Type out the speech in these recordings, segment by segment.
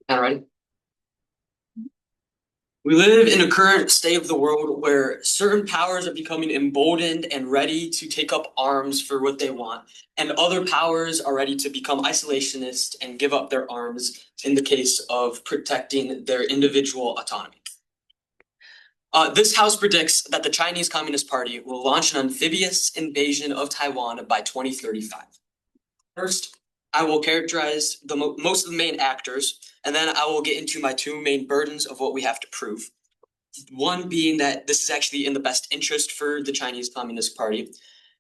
All right. We live in a current state of the world where certain powers are becoming emboldened and ready to take up arms for what they want, and other powers are ready to become isolationist and give up their arms in the case of protecting their individual autonomy. This house predicts that the Chinese Communist Party will launch an amphibious invasion of Taiwan by 2035. First, I will characterize most of the main actors, and then I will get into my two main burdens of what we have to prove. One being that this is actually in the best interest for the Chinese Communist Party,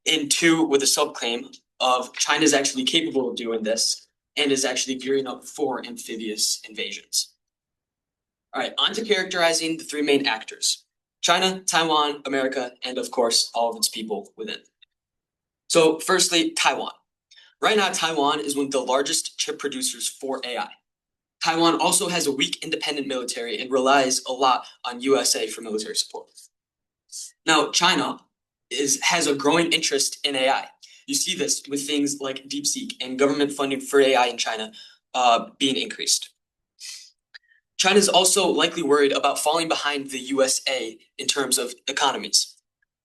and two, with a subclaim of China is actually capable of doing this and is actually gearing up for amphibious invasions. All right, on to characterizing the three main actors: China, Taiwan, America, and of course, all of its people within. So firstly, Taiwan. Right now, Taiwan is one of the largest chip producers for AI. Taiwan also has a weak independent military and relies a lot on USA for military support. Now, China has a growing interest in AI. You see this with things like DeepSeek and government funding for AI in China being increased. China is also likely worried about falling behind the USA in terms of economies.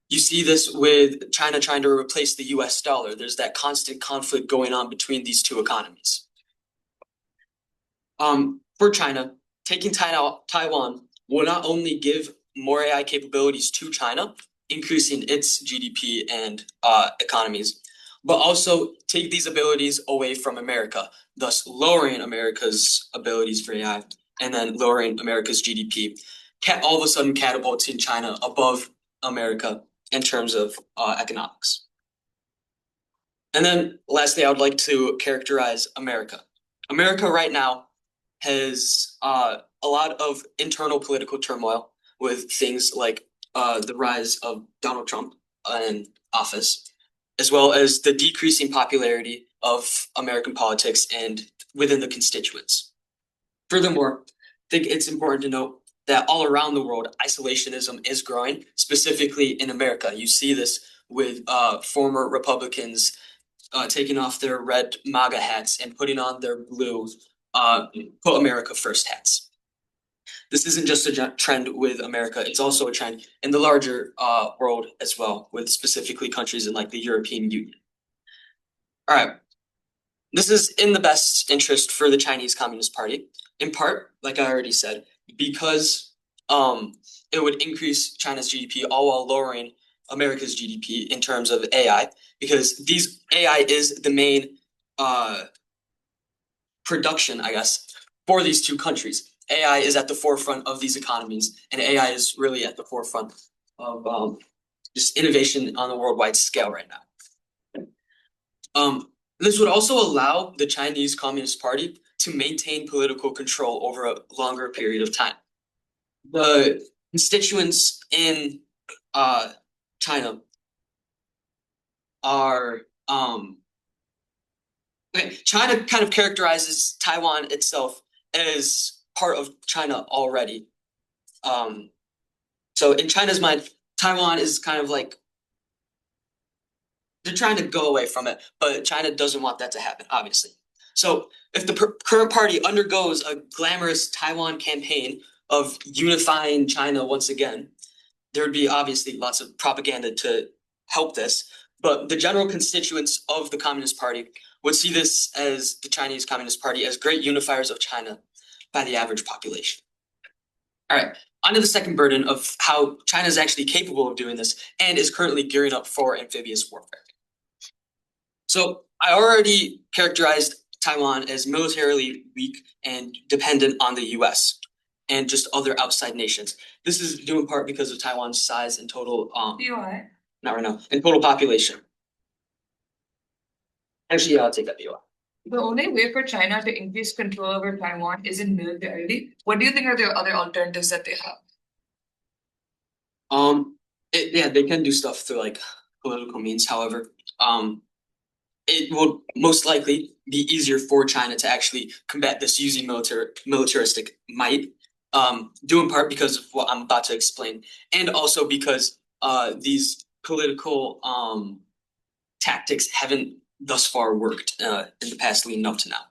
You see this with China trying to replace the US dollar. There's that constant conflict going on between these two economies. For China, taking Taiwan will not only give more AI capabilities to China, increasing its GDP and economies, but also take these abilities away from America, thus lowering America's abilities for AI and then lowering America's GDP, all of a sudden catapulting China above America in terms of economics. And then lastly, I would like to characterize America. America right now has a lot of internal political turmoil with things like the rise of Donald Trump in office, as well as the decreasing popularity of American politics and within the constituents. Furthermore, I think it's important to note that all around the world, isolationism is growing, specifically in America. You see this with former Republicans taking off their red MAGA hats and putting on their blue put America first hats. This isn't just a trend with America, it's also a trend in the larger world as well, with specifically countries in like the European Union. All right. This is in the best interest for the Chinese Communist Party, in part, like I already said, because it would increase China's GDP all while lowering America's GDP in terms of AI, because AI is the main production, I guess, for these two countries. AI is at the forefront of these economies, and AI is really at the forefront of just innovation on a worldwide scale right now. This would also allow the Chinese Communist Party to maintain political control over a longer period of time. The constituents in China are China kind of characterizes Taiwan itself as part of China already. So in China's mind, Taiwan is kind of like they're trying to go away from it, but China doesn't want that to happen, obviously. So if the current party undergoes a glamorous Taiwan campaign of unifying China once again, there would be obviously lots of propaganda to help this. But the general constituents of the Communist Party would see this as the Chinese Communist Party as great unifiers of China by the average population. All right, on to the second burden of how China is actually capable of doing this and is currently gearing up for amphibious warfare. So I already characterized Taiwan as militarily weak and dependent on the US and just other outside nations. This is due in part because of Taiwan's size and total not right now, and total population. Actually, I'll take that BOI. The only way for China to increase control over Taiwan is in militarily. What do you think are the other alternatives that they have? Yeah, they can do stuff through like political means. However, it will most likely be easier for China to actually combat this using militaristic might, due in part because of what I'm about to explain, and also because these political tactics haven't thus far worked in the past leading up to now.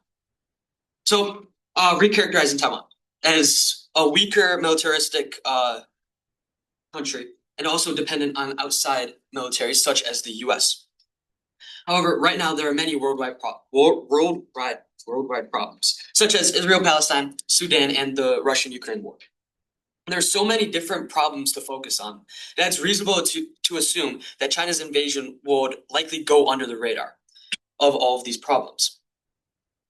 So recharacterizing Taiwan as a weaker militaristic country and also dependent on outside militaries such as the US. However, right now there are many worldwide problems, such as Israel-Palestine, Sudan, and the Russian-Ukraine war. And there's so many different problems to focus on that it's reasonable to assume that China's invasion would likely go under the radar of all of these problems.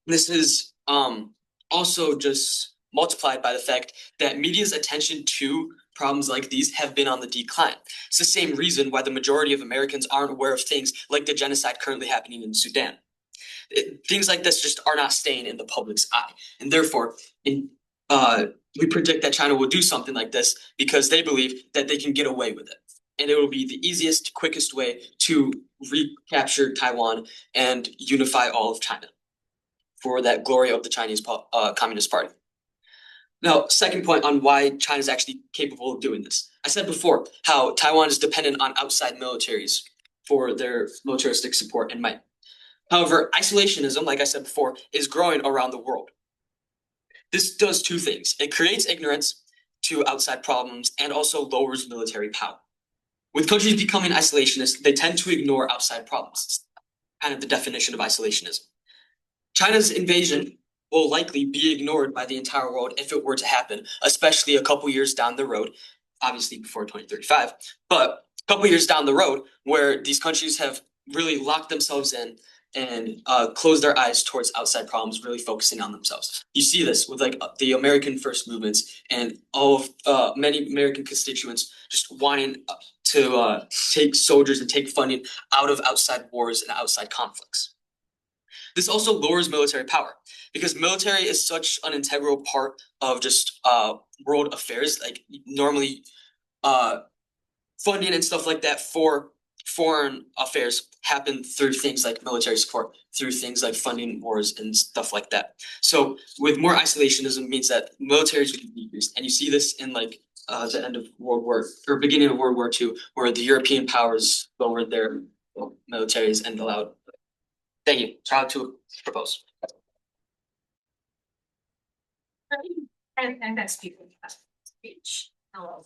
This is also just multiplied by the fact that media's attention to problems like these have been on the decline. It's the same reason why the majority of Americans aren't aware of things like the genocide currently happening in Sudan. Things like this just are not staying in the public's eye. And therefore, we predict that China will do something like this because they believe that they can get away with it. And it will be the easiest, quickest way to recapture Taiwan and unify all of China for that glory of the Chinese Communist Party. Now, second point on why China is actually capable of doing this. I said before how Taiwan is dependent on outside militaries for their militaristic support and might. However, isolationism, like I said before, is growing around the world. This does two things. It creates ignorance to outside problems and also lowers military power. With countries becoming isolationist, they tend to ignore outside problems. It's kind of the definition of isolationism. China's invasion will likely be ignored by the entire world if it were to happen, especially a couple years down the road, obviously before 2035, but a couple years down the road where these countries have really locked themselves in and close their eyes towards outside problems, really focusing on themselves. You see this with like the American first movements and all of many American constituents just wanting to take soldiers and take funding out of outside wars and outside conflicts. This also lowers military power because military is such an integral part of just world affairs. Like normally funding and stuff like that for foreign affairs happen through things like military support, through things like funding wars and stuff like that. So with more isolationism means that militaries will be decreased. And you see this in like the end of World War or beginning of World War II, where the European powers lowered their militaries and allowed. Thank you. Proud to propose. And that speaker speech. Hello.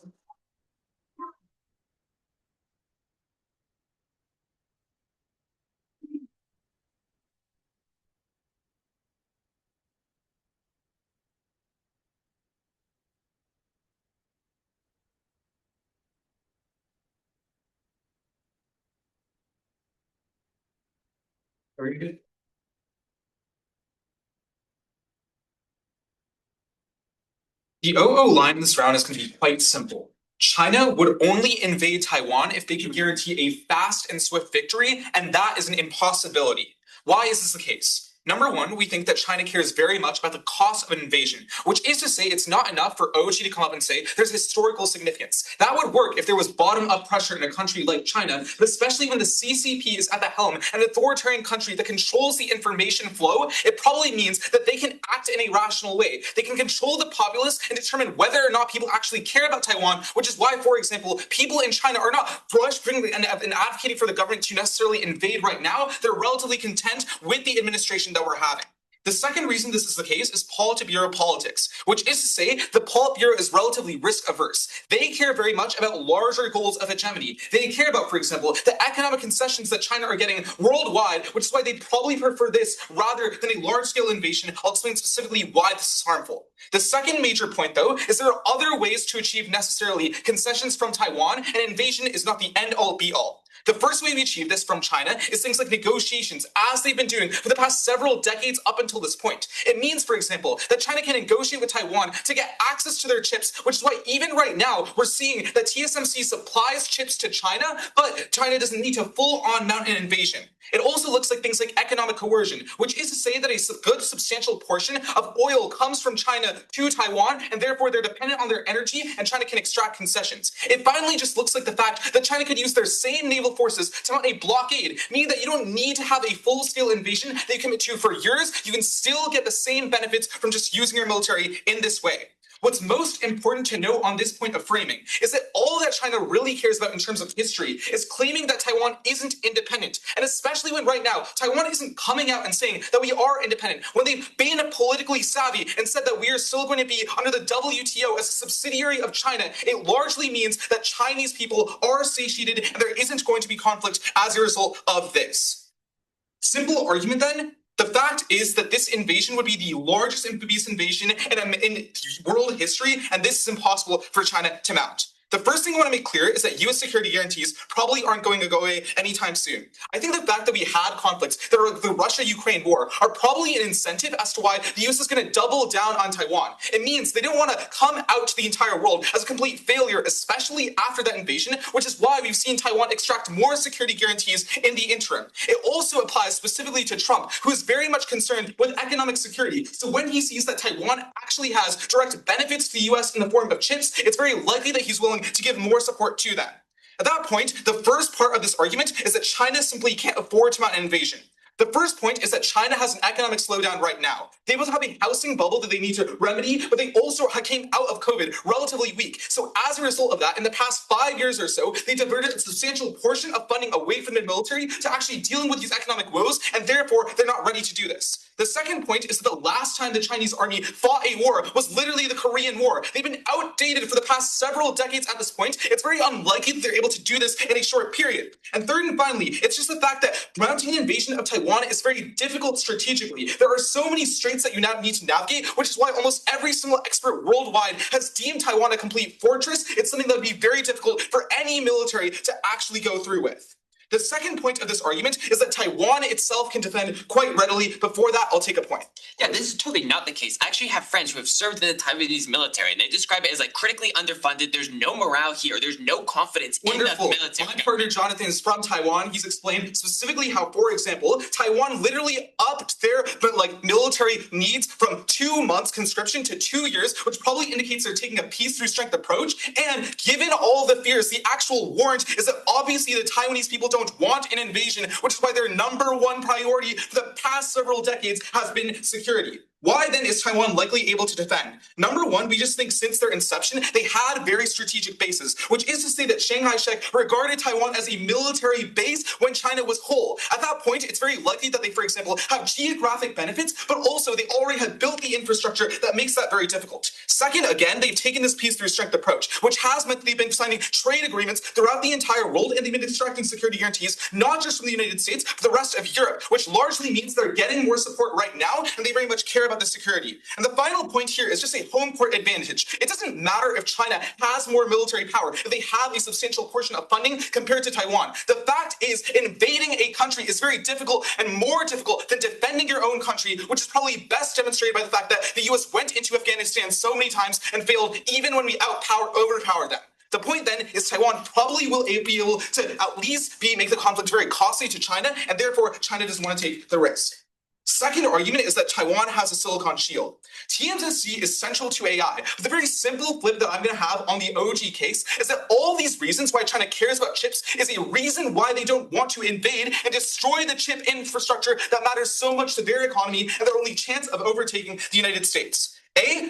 Very good. The 00 line in this round is going to be quite simple. China would only invade Taiwan if they could guarantee a fast and swift victory, and that is an impossibility. Why is this the case? Number one, we think that China cares very much about the cost of an invasion, which is to say it's not enough for OG to come up and say there's historical significance. That would work if there was bottom-up pressure in a country like China, but especially when the CCP is at the helm, an authoritarian country that controls the information flow, it probably means that they can act in a rational way. They can control the populace and determine whether or not people actually care about Taiwan, which is why, for example, people in China are not frustrating and advocating for the government to necessarily invade right now. They're relatively content with the administration that we're having. The second reason this is the case is Politburo politics, which is to say the Politburo is relatively risk averse. They care very much about larger goals of hegemony. They care about, for example, the economic concessions that China are getting worldwide, which is why they probably prefer this rather than a large-scale invasion. I'll explain specifically why this is harmful. The second major point, though, is there are other ways to achieve necessarily concessions from Taiwan, and invasion is not the end-all be-all. The first way we achieve this from China is things like negotiations, as they've been doing for the past several decades up until this point. It means, for example, that China can negotiate with Taiwan to get access to their chips, which is why even right now we're seeing that TSMC supplies chips to China, but China doesn't need to full-on mount an invasion. It also looks like things like economic coercion, which is to say that a good substantial portion of oil comes from China to Taiwan, and therefore they're dependent on their energy, and China can extract concessions. It finally just looks like the fact that China could use their same naval forces to mount a blockade, meaning that you don't need to have a full-scale invasion that you commit to for years. You can still get the same benefits from just using your military in this way. What's most important to note on this point of framing is that all that China really cares about in terms of history is claiming that Taiwan isn't independent. And especially when right now, Taiwan isn't coming out and saying that we are independent, when they've been politically savvy and said that we are still going to be under the WTO as a subsidiary of China, it largely means that Chinese people are satiated and there isn't going to be conflict as a result of this. Simple argument then. The fact is that this invasion would be the largest amphibious invasion in world history, and this is impossible for China to mount. The first thing I want to make clear is that US security guarantees probably aren't going to go away anytime soon. I think the fact that we had conflicts, the Russia-Ukraine war, are probably an incentive as to why the US is going to double down on Taiwan. It means they don't want to come out to the entire world as a complete failure, especially after that invasion, which is why we've seen Taiwan extract more security guarantees in the interim. It also applies specifically to Trump, who is very much concerned with economic security. So when he sees that Taiwan actually has direct benefits to the US in the form of chips, it's very likely that he's willing to give more support to them. At that point, the first part of this argument is that China simply can't afford to mount an invasion. The first point is that China has an economic slowdown right now. They both have a housing bubble that they need to remedy, but they also came out of COVID relatively weak. So as a result of that, in the past 5 years or so, they diverted a substantial portion of funding away from the military to actually dealing with these economic woes, and therefore they're not ready to do this. The second point is that the last time the Chinese army fought a war was literally the Korean War. They've been outdated for the past several decades at this point. It's very unlikely that they're able to do this in a short period. And third and finally, it's just the fact that mounting an invasion of Taiwan is very difficult strategically. There are so many straits that you now need to navigate, which is why almost every single expert worldwide has deemed Taiwan a complete fortress. It's something that would be very difficult for any military to actually go through with. The second point of this argument is that Taiwan itself can defend quite readily. Before that, I'll take a point. Yeah, this is totally not the case. I actually have friends who have served in the Taiwanese military, and they describe it as like critically underfunded. There's no morale here. There's no confidence Wonderful. in the military. My partner Jonathan is from Taiwan. He's explained specifically how, for example, Taiwan literally upped their military needs from 2 months conscription to 2 years, which probably indicates they're taking a peace through strength approach. And given all the fears, the actual warrant is that obviously the Taiwanese people don't want an invasion, which is why their number one priority for the past several decades has been security. Why then is Taiwan likely able to defend? Number one, we just think since their inception, they had very strategic bases, which is to say that Chiang Kai-shek regarded Taiwan as a military base when China was whole. At that point, it's very likely that they, for example, have geographic benefits, but also they already have built the infrastructure that makes that very difficult. Second, again, they've taken this peace through strength approach, which has meant that they've been signing trade agreements throughout the entire world, and they've been extracting security guarantees, not just from the United States, but the rest of Europe, which largely means they're getting more support right now, and they very much care about the security. And the final point here is just a home court advantage. It doesn't matter if China has more military power, if they have a substantial portion of funding compared to Taiwan. The fact is, invading a country is very difficult and more difficult than defending your own country, which is probably best demonstrated by the fact that the US went into Afghanistan so many times and failed even when we overpowered them. The point then is Taiwan probably will be able to at least make the conflict very costly to China, and therefore China doesn't want to take the risk. Second argument is that Taiwan has a silicon shield. TSMC is central to AI, but the very simple flip that I'm going to have on the OG case is that all these reasons why China cares about chips is a reason why they don't want to invade and destroy the chip infrastructure that matters so much to their economy and their only chance of overtaking the United States.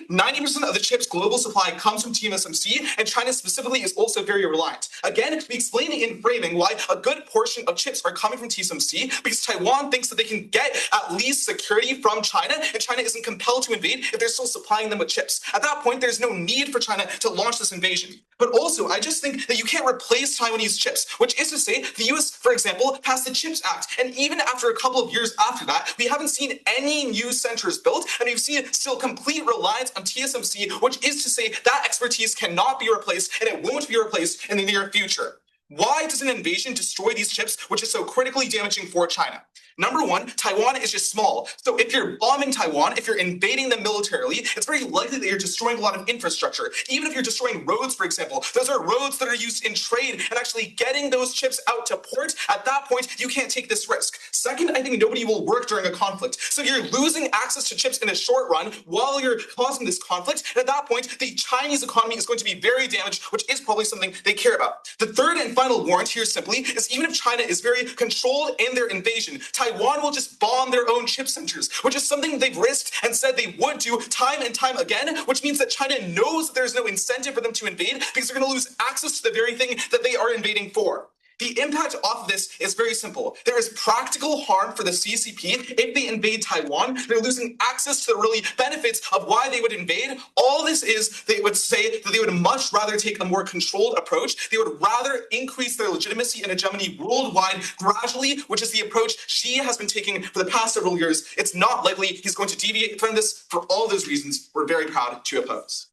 90% of the chip's global supply comes from TSMC, and China specifically is also very reliant. Again, we explain in framing why a good portion of chips are coming from TSMC, because Taiwan thinks that they can get at least security from China, and China isn't compelled to invade if they're still supplying them with chips. At that point, there's no need for China to launch this invasion. But also, I just think that you can't replace Taiwanese chips, which is to say, the US, for example, passed the CHIPS Act, and even after a couple of years after that, we haven't seen any new centers built, and we've seen still complete reliance on TSMC, which is to say that expertise cannot be replaced, and it won't be replaced in the near future. Why does an invasion destroy these chips, which is so critically damaging for China? Number one, Taiwan is just small. So if you're bombing Taiwan, if you're invading them militarily, it's very likely that you're destroying a lot of infrastructure. Even if you're destroying roads, for example, those are roads that are used in trade and actually getting those chips out to port. At that point, you can't take this risk. Second, I think nobody will work during a conflict. So you're losing access to chips in the short run while you're causing this conflict. And at that point, the Chinese economy is going to be very damaged, which is probably something they care about. The third and final warrant here simply is even if China is very controlled in their invasion, Taiwan will just bomb their own chip centers, which is something they've risked and said they would do time and time again, which means that China knows that there's no incentive for them to invade because they're going to lose access to the very thing that they are invading for. The impact of this is very simple. There is practical harm for the CCP. If they invade Taiwan, they're losing access to the really benefits of why they would invade. All this is, they would say that they would much rather take a more controlled approach. They would rather increase their legitimacy and hegemony worldwide gradually, which is the approach Xi has been taking for the past several years. It's not likely he's going to deviate from this. For all those reasons, we're very proud to oppose.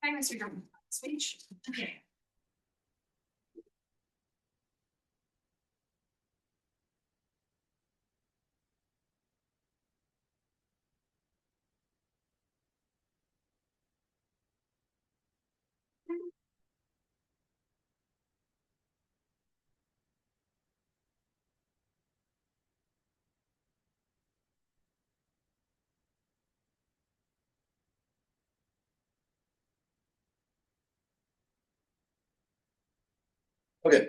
Hi, Mr. Durham. Speech. Okay. Okay,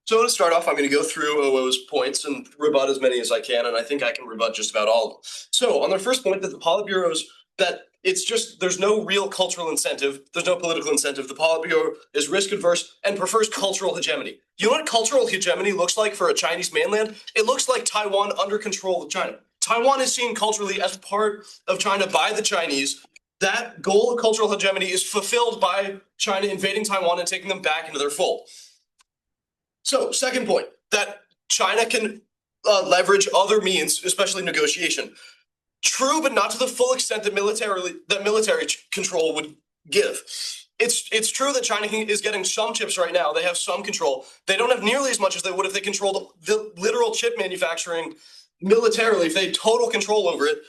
so to start off, I'm going to go through OO's points and rebut as many as I can, and I think I can rebut just about all of them. So on their first point, that the Politburo's, that it's just, there's no real cultural incentive, there's no political incentive. The Politburo is risk adverse and prefers cultural hegemony. You know what cultural hegemony looks like for a Chinese mainland? It looks like Taiwan under control of China. Taiwan is seen culturally as part of China by the Chinese. That goal of cultural hegemony is fulfilled by China invading Taiwan and taking them back into their fold. So, second point, that China can leverage other means, especially negotiation. True, but not to the full extent that military control would give. It's true that China is getting some chips right now. They have some control. They don't have nearly as much as they would if they controlled the literal chip manufacturing militarily, if they had total control over it.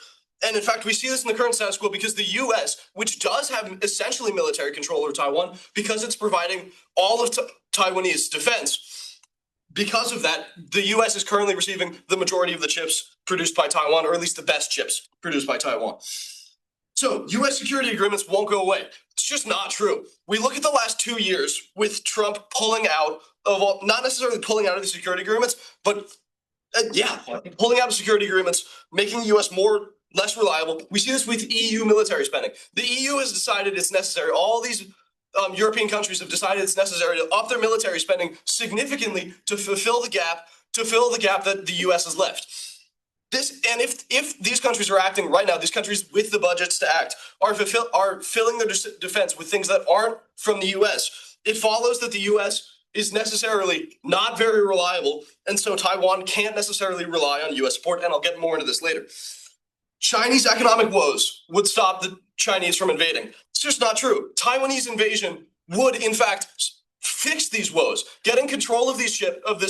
And in fact, we see this in the current status quo because the US, which does have essentially military control over Taiwan, because it's providing all of Taiwanese defense. Because of that, the US is currently receiving the majority of the chips produced by Taiwan, or at least the best chips produced by Taiwan. So US security agreements won't go away. It's just not true. We look at the last 2 years with Trump pulling out of all, not necessarily pulling out of the security agreements, but pulling out of security agreements, making the US less reliable. We see this with EU military spending. The EU has decided it's necessary. All these European countries have decided it's necessary to up their military spending significantly to fulfill the gap that the US has left. If these countries are acting right now, these countries with the budgets to act are filling their defense with things that aren't from the US, it follows that the US is necessarily not very reliable, and so Taiwan can't necessarily rely on US support, and I'll get more into this later. Chinese economic woes would stop the Chinese from invading. It's just not true. Taiwanese invasion would, in fact, fix these woes. Getting control of this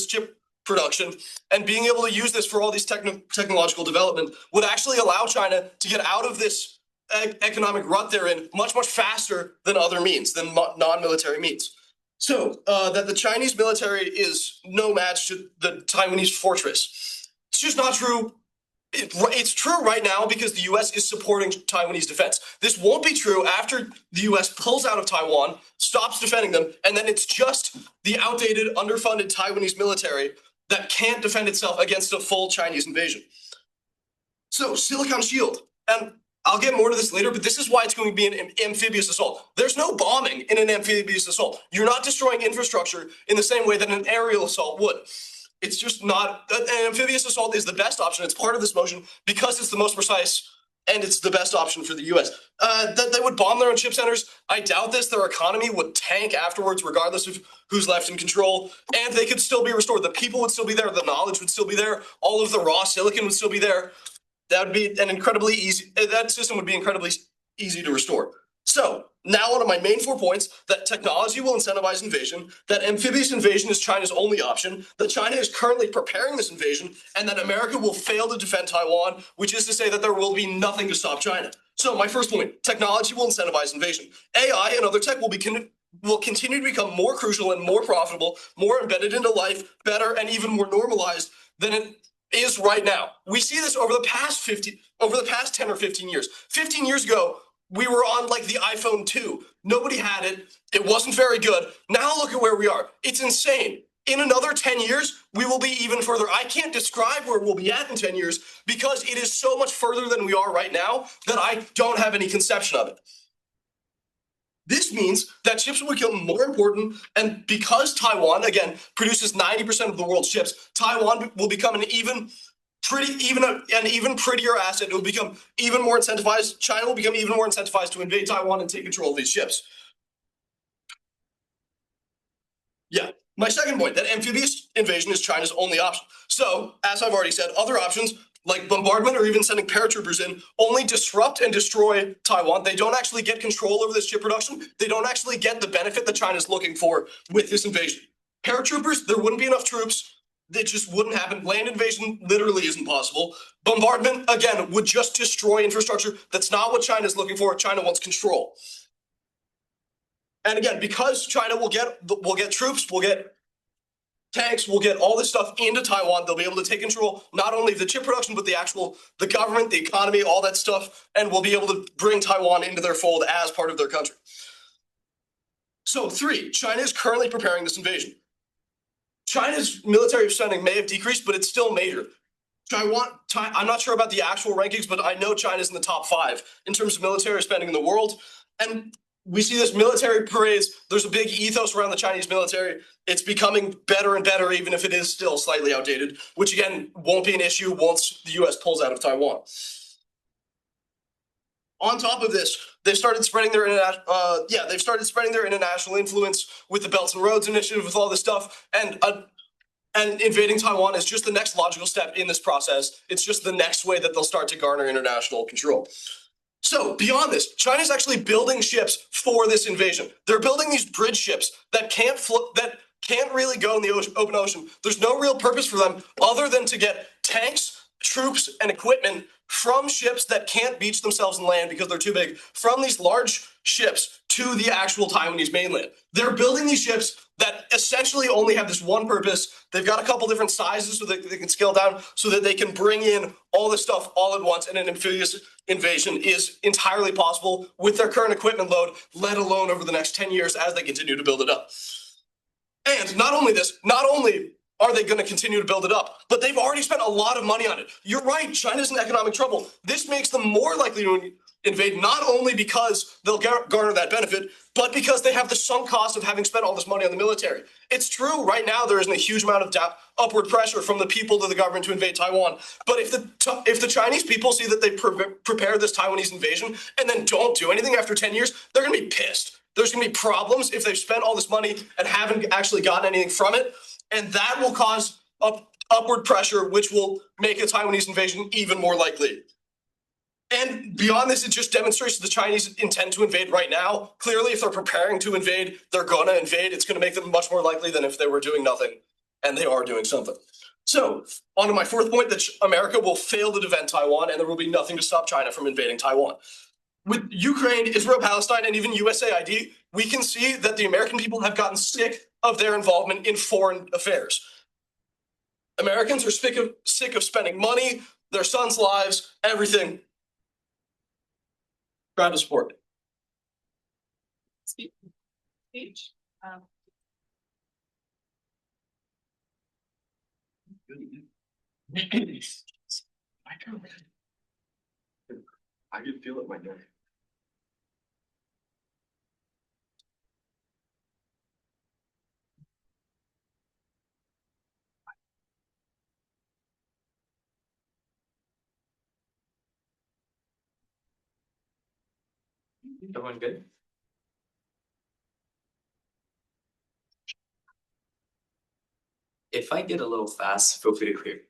chip production and being able to use this for all these technological development would actually allow China to get out of this economic rut they're in much, much faster than other means, than non-military means. So that the Chinese military is no match to the Taiwanese fortress. It's just not true. It's true right now because the US is supporting Taiwanese defense. This won't be true after the US pulls out of Taiwan, stops defending them, and then it's just the outdated, underfunded Taiwanese military that can't defend itself against a full Chinese invasion. So, Silicon Shield, and I'll get more to this later, but this is why it's going to be an amphibious assault. There's no bombing in an amphibious assault. You're not destroying infrastructure in the same way that an aerial assault would. It's just not, an amphibious assault is the best option. It's part of this motion because it's the most precise and it's the best option for the US. That they would bomb their own chip centers, I doubt this. Their economy would tank afterwards, regardless of who's left in control, and they could still be restored. The people would still be there, the knowledge would still be there, all of the raw silicon would still be there. That would be that system would be incredibly easy to restore. So now on to my main 4 points, that technology will incentivize invasion, that amphibious invasion is China's only option, that China is currently preparing this invasion, and that America will fail to defend Taiwan, which is to say that there will be nothing to stop China. So my first point, technology will incentivize invasion. AI and other tech will continue to become more crucial and more profitable, more embedded into life, better, and even more normalized than it is right now. We see this over the past 10 or 15 years. 15 years ago, we were on like the iPhone 2. Nobody had it. It wasn't very good. Now look at where we are. It's insane. In another 10 years, we will be even further. I can't describe where we'll be at in 10 years because it is so much further than we are right now that I don't have any conception of it. This means that chips will become more important, and because Taiwan, again, produces 90% of the world's chips, Taiwan will become an even prettier asset. It will become even more incentivized. China will become even more incentivized to invade Taiwan and take control of these ships. Yeah. My second point, that amphibious invasion is China's only option. So, as I've already said, other options like bombardment or even sending paratroopers in only disrupt and destroy Taiwan. They don't actually get control over this chip production. They don't actually get the benefit that China's looking for with this invasion. Paratroopers, there wouldn't be enough troops. It just wouldn't happen. Land invasion literally isn't possible. Bombardment, again, would just destroy infrastructure. That's not what China's looking for. China wants control. And again, because China will get troops, we'll get tanks, we'll get all this stuff into Taiwan. They'll be able to take control not only of the chip production, but the government, the economy, all that stuff, and we'll be able to bring Taiwan into their fold as part of their country. So 3, China is currently preparing this invasion. China's military spending may have decreased, but it's still major. I'm not sure about the actual rankings, but I know China's in the top 5 in terms of military spending in the world. And we see this military parades. There's a big ethos around the Chinese military. It's becoming better and better, even if it is still slightly outdated, which again won't be an issue once the US pulls out of Taiwan. On top of this, they've started spreading their international influence with the Belt and Roads Initiative, with all this stuff, and invading Taiwan is just the next logical step in this process. It's just the next way that they'll start to garner international control. So beyond this, China's actually building ships for this invasion. They're building these bridge ships that can't really go in the open ocean. There's no real purpose for them other than to get tanks, troops, and equipment from ships that can't beach themselves in land because they're too big, from these large ships to the actual Taiwanese mainland. They're building these ships that essentially only have this one purpose. They've got a couple different sizes so that they can scale down so that they can bring in all this stuff all at once, and an amphibious invasion is entirely possible with their current equipment load, let alone over the next 10 years as they continue to build it up. And not only are they going to continue to build it up, but they've already spent a lot of money on it. You're right, China's in economic trouble. This makes them more likely to invade, not only because they'll garner that benefit, but because they have the sunk cost of having spent all this money on the military. It's true, right now there isn't a huge amount of upward pressure from the people to the government to invade Taiwan. But if the Chinese people see that they prepare this Taiwanese invasion and then don't do anything after 10 years, they're going to be pissed. There's going to be problems if they've spent all this money and haven't actually gotten anything from it. And that will cause upward pressure, which will make a Taiwanese invasion even more likely. And beyond this, it just demonstrates the Chinese intend to invade right now. Clearly, if they're preparing to invade, they're going to invade. It's going to make them much more likely than if they were doing nothing, and they are doing something. So, on to my 4th point, that America will fail to defend Taiwan, and there will be nothing to stop China from invading Taiwan. With Ukraine, Israel, Palestine, and even USAID, we can see that the American people have gotten sick of their involvement in foreign affairs. Americans are sick of spending money, their sons' lives, everything. Proud to support. Speech. I can feel it right now. Everyone good? If I get a little fast, feel free to clear.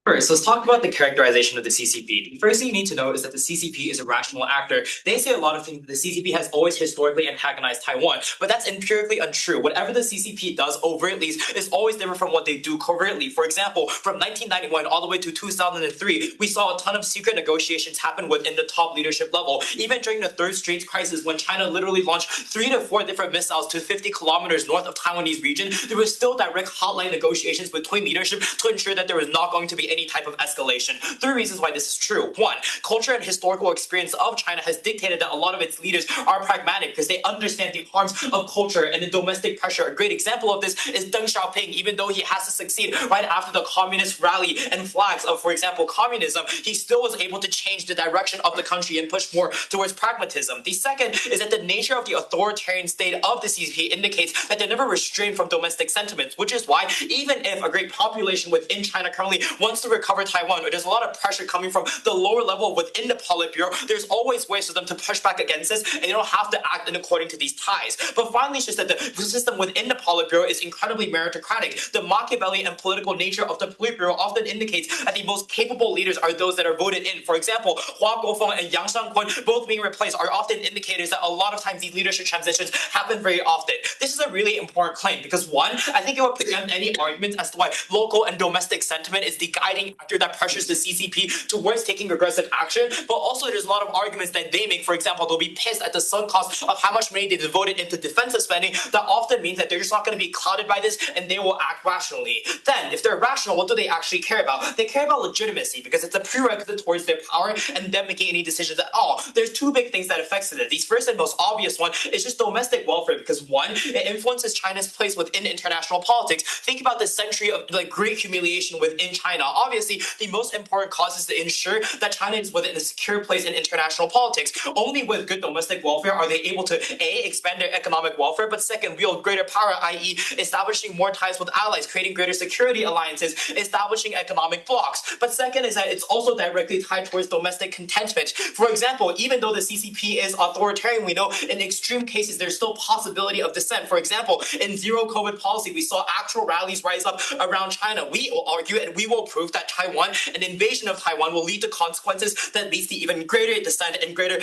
First, let's talk about the characterization of the CCP. The first thing you need to know is that the CCP is a rational actor. They say a lot of things that the CCP has always historically antagonized Taiwan, but that's empirically untrue. Whatever the CCP does overtly is always different from what they do covertly. For example, from 1991 all the way to 2003, we saw a ton of secret negotiations happen within the top leadership level. Even during the Third Straits crisis, when China literally launched 3 to 4 different missiles to 50 kilometers north of Taiwanese region, there was still direct hotline negotiations between leadership to ensure that there was not going to be any type of escalation. 3 reasons why this is true. 1, culture and historical experience of China has dictated that a lot of its leaders are pragmatic because they understand the harms of culture and the domestic pressure. A great example of this is Deng Xiaoping. Even though he has to succeed right after the communist rally and flags of, for example, communism, he still was able to change the direction of the country and push more towards pragmatism. The second is that the nature of the authoritarian state of the CCP indicates that they're never restrained from domestic sentiments, which is why even if a great population within China currently wants to recover Taiwan, or there's a lot of pressure coming from the lower level within the Politburo, there's always ways for them to push back against this, and they don't have to act in according to these ties. But finally, it's just that the system within the Politburo is incredibly meritocratic. The Machiavellian and political nature of the Politburo often indicates that the most capable leaders are those that are voted in. For example, Hua Guofeng and Yang Shangkun both being replaced are often indicators that a lot of times these leadership transitions happen very often. This is a really important claim because 1, I think it will preempt any arguments as to why local and domestic sentiment is the guiding factor that pressures the CCP towards taking aggressive action, but also there's a lot of arguments that they make. For example, they'll be pissed at the sunk cost of how much money they devoted into defensive spending. That often means that they're just not going to be clouded by this and they will act rationally. Then, if they're rational, what do they actually care about? They care about legitimacy because it's a prerequisite towards their power and them making any decisions at all. There's 2 big things that affects it. The first and most obvious one is just domestic welfare because 1, it influences China's place within international politics. Think about the century of like great humiliation within China. Obviously, the most important cause is to ensure that China is within a secure place in international politics. Only with good domestic welfare are they able to A, expand their economic welfare, but second, wield greater power, i.e. establishing more ties with allies, creating greater security alliances, establishing economic blocs. But second is that it's also directly tied towards domestic contentment. For example, even though the CCP is authoritarian, we know in extreme cases there's still possibility of dissent. For example, in zero COVID policy, we saw actual rallies rise up around China. We will argue and we will prove that Taiwan, an invasion of Taiwan, will lead to consequences that leads to even greater dissent and greater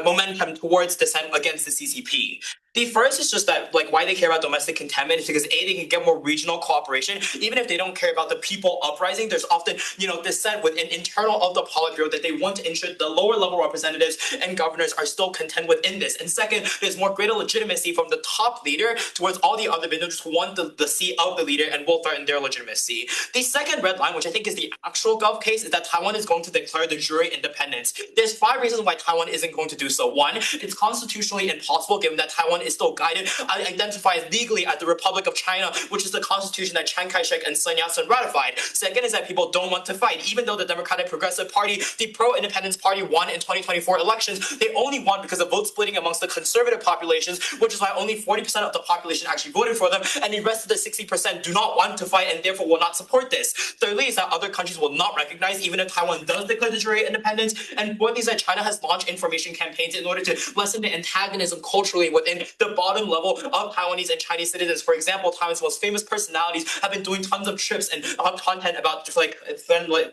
momentum towards dissent against the CCP. The first is just that, like, why they care about domestic contentment is because A, they can get more regional cooperation. Even if they don't care about the people uprising, there's often, dissent within internal of the Politburo that they want to ensure the lower level representatives and governors are still content within this. And second, there's more greater legitimacy from the top leader towards all the other individuals who want the seat of the leader and will threaten their legitimacy. The second red line, which I think is the actual Gulf case, is that Taiwan is going to declare de jure independence. There's 5 reasons why Taiwan isn't going to do so. 1, it's constitutionally impossible given that Taiwan is still guided and identified legally as the Republic of China, which is the constitution that Chiang Kai-shek and Sun Yat-sen ratified. Second is that people don't want to fight. Even though the Democratic Progressive Party, the pro-independence party, won in 2024 elections, they only won because of vote splitting amongst the conservative populations, which is why only 40% of the population actually voted for them, and the rest of the 60% do not want to fight and therefore will not support this. Thirdly is that other countries will not recognize even if Taiwan does declare de jure independence. And fourth is that China has launched information campaigns in order to lessen the antagonism culturally within the bottom level of Taiwanese and Chinese citizens. For example, Taiwan's most famous personalities have been doing tons of trips and content about just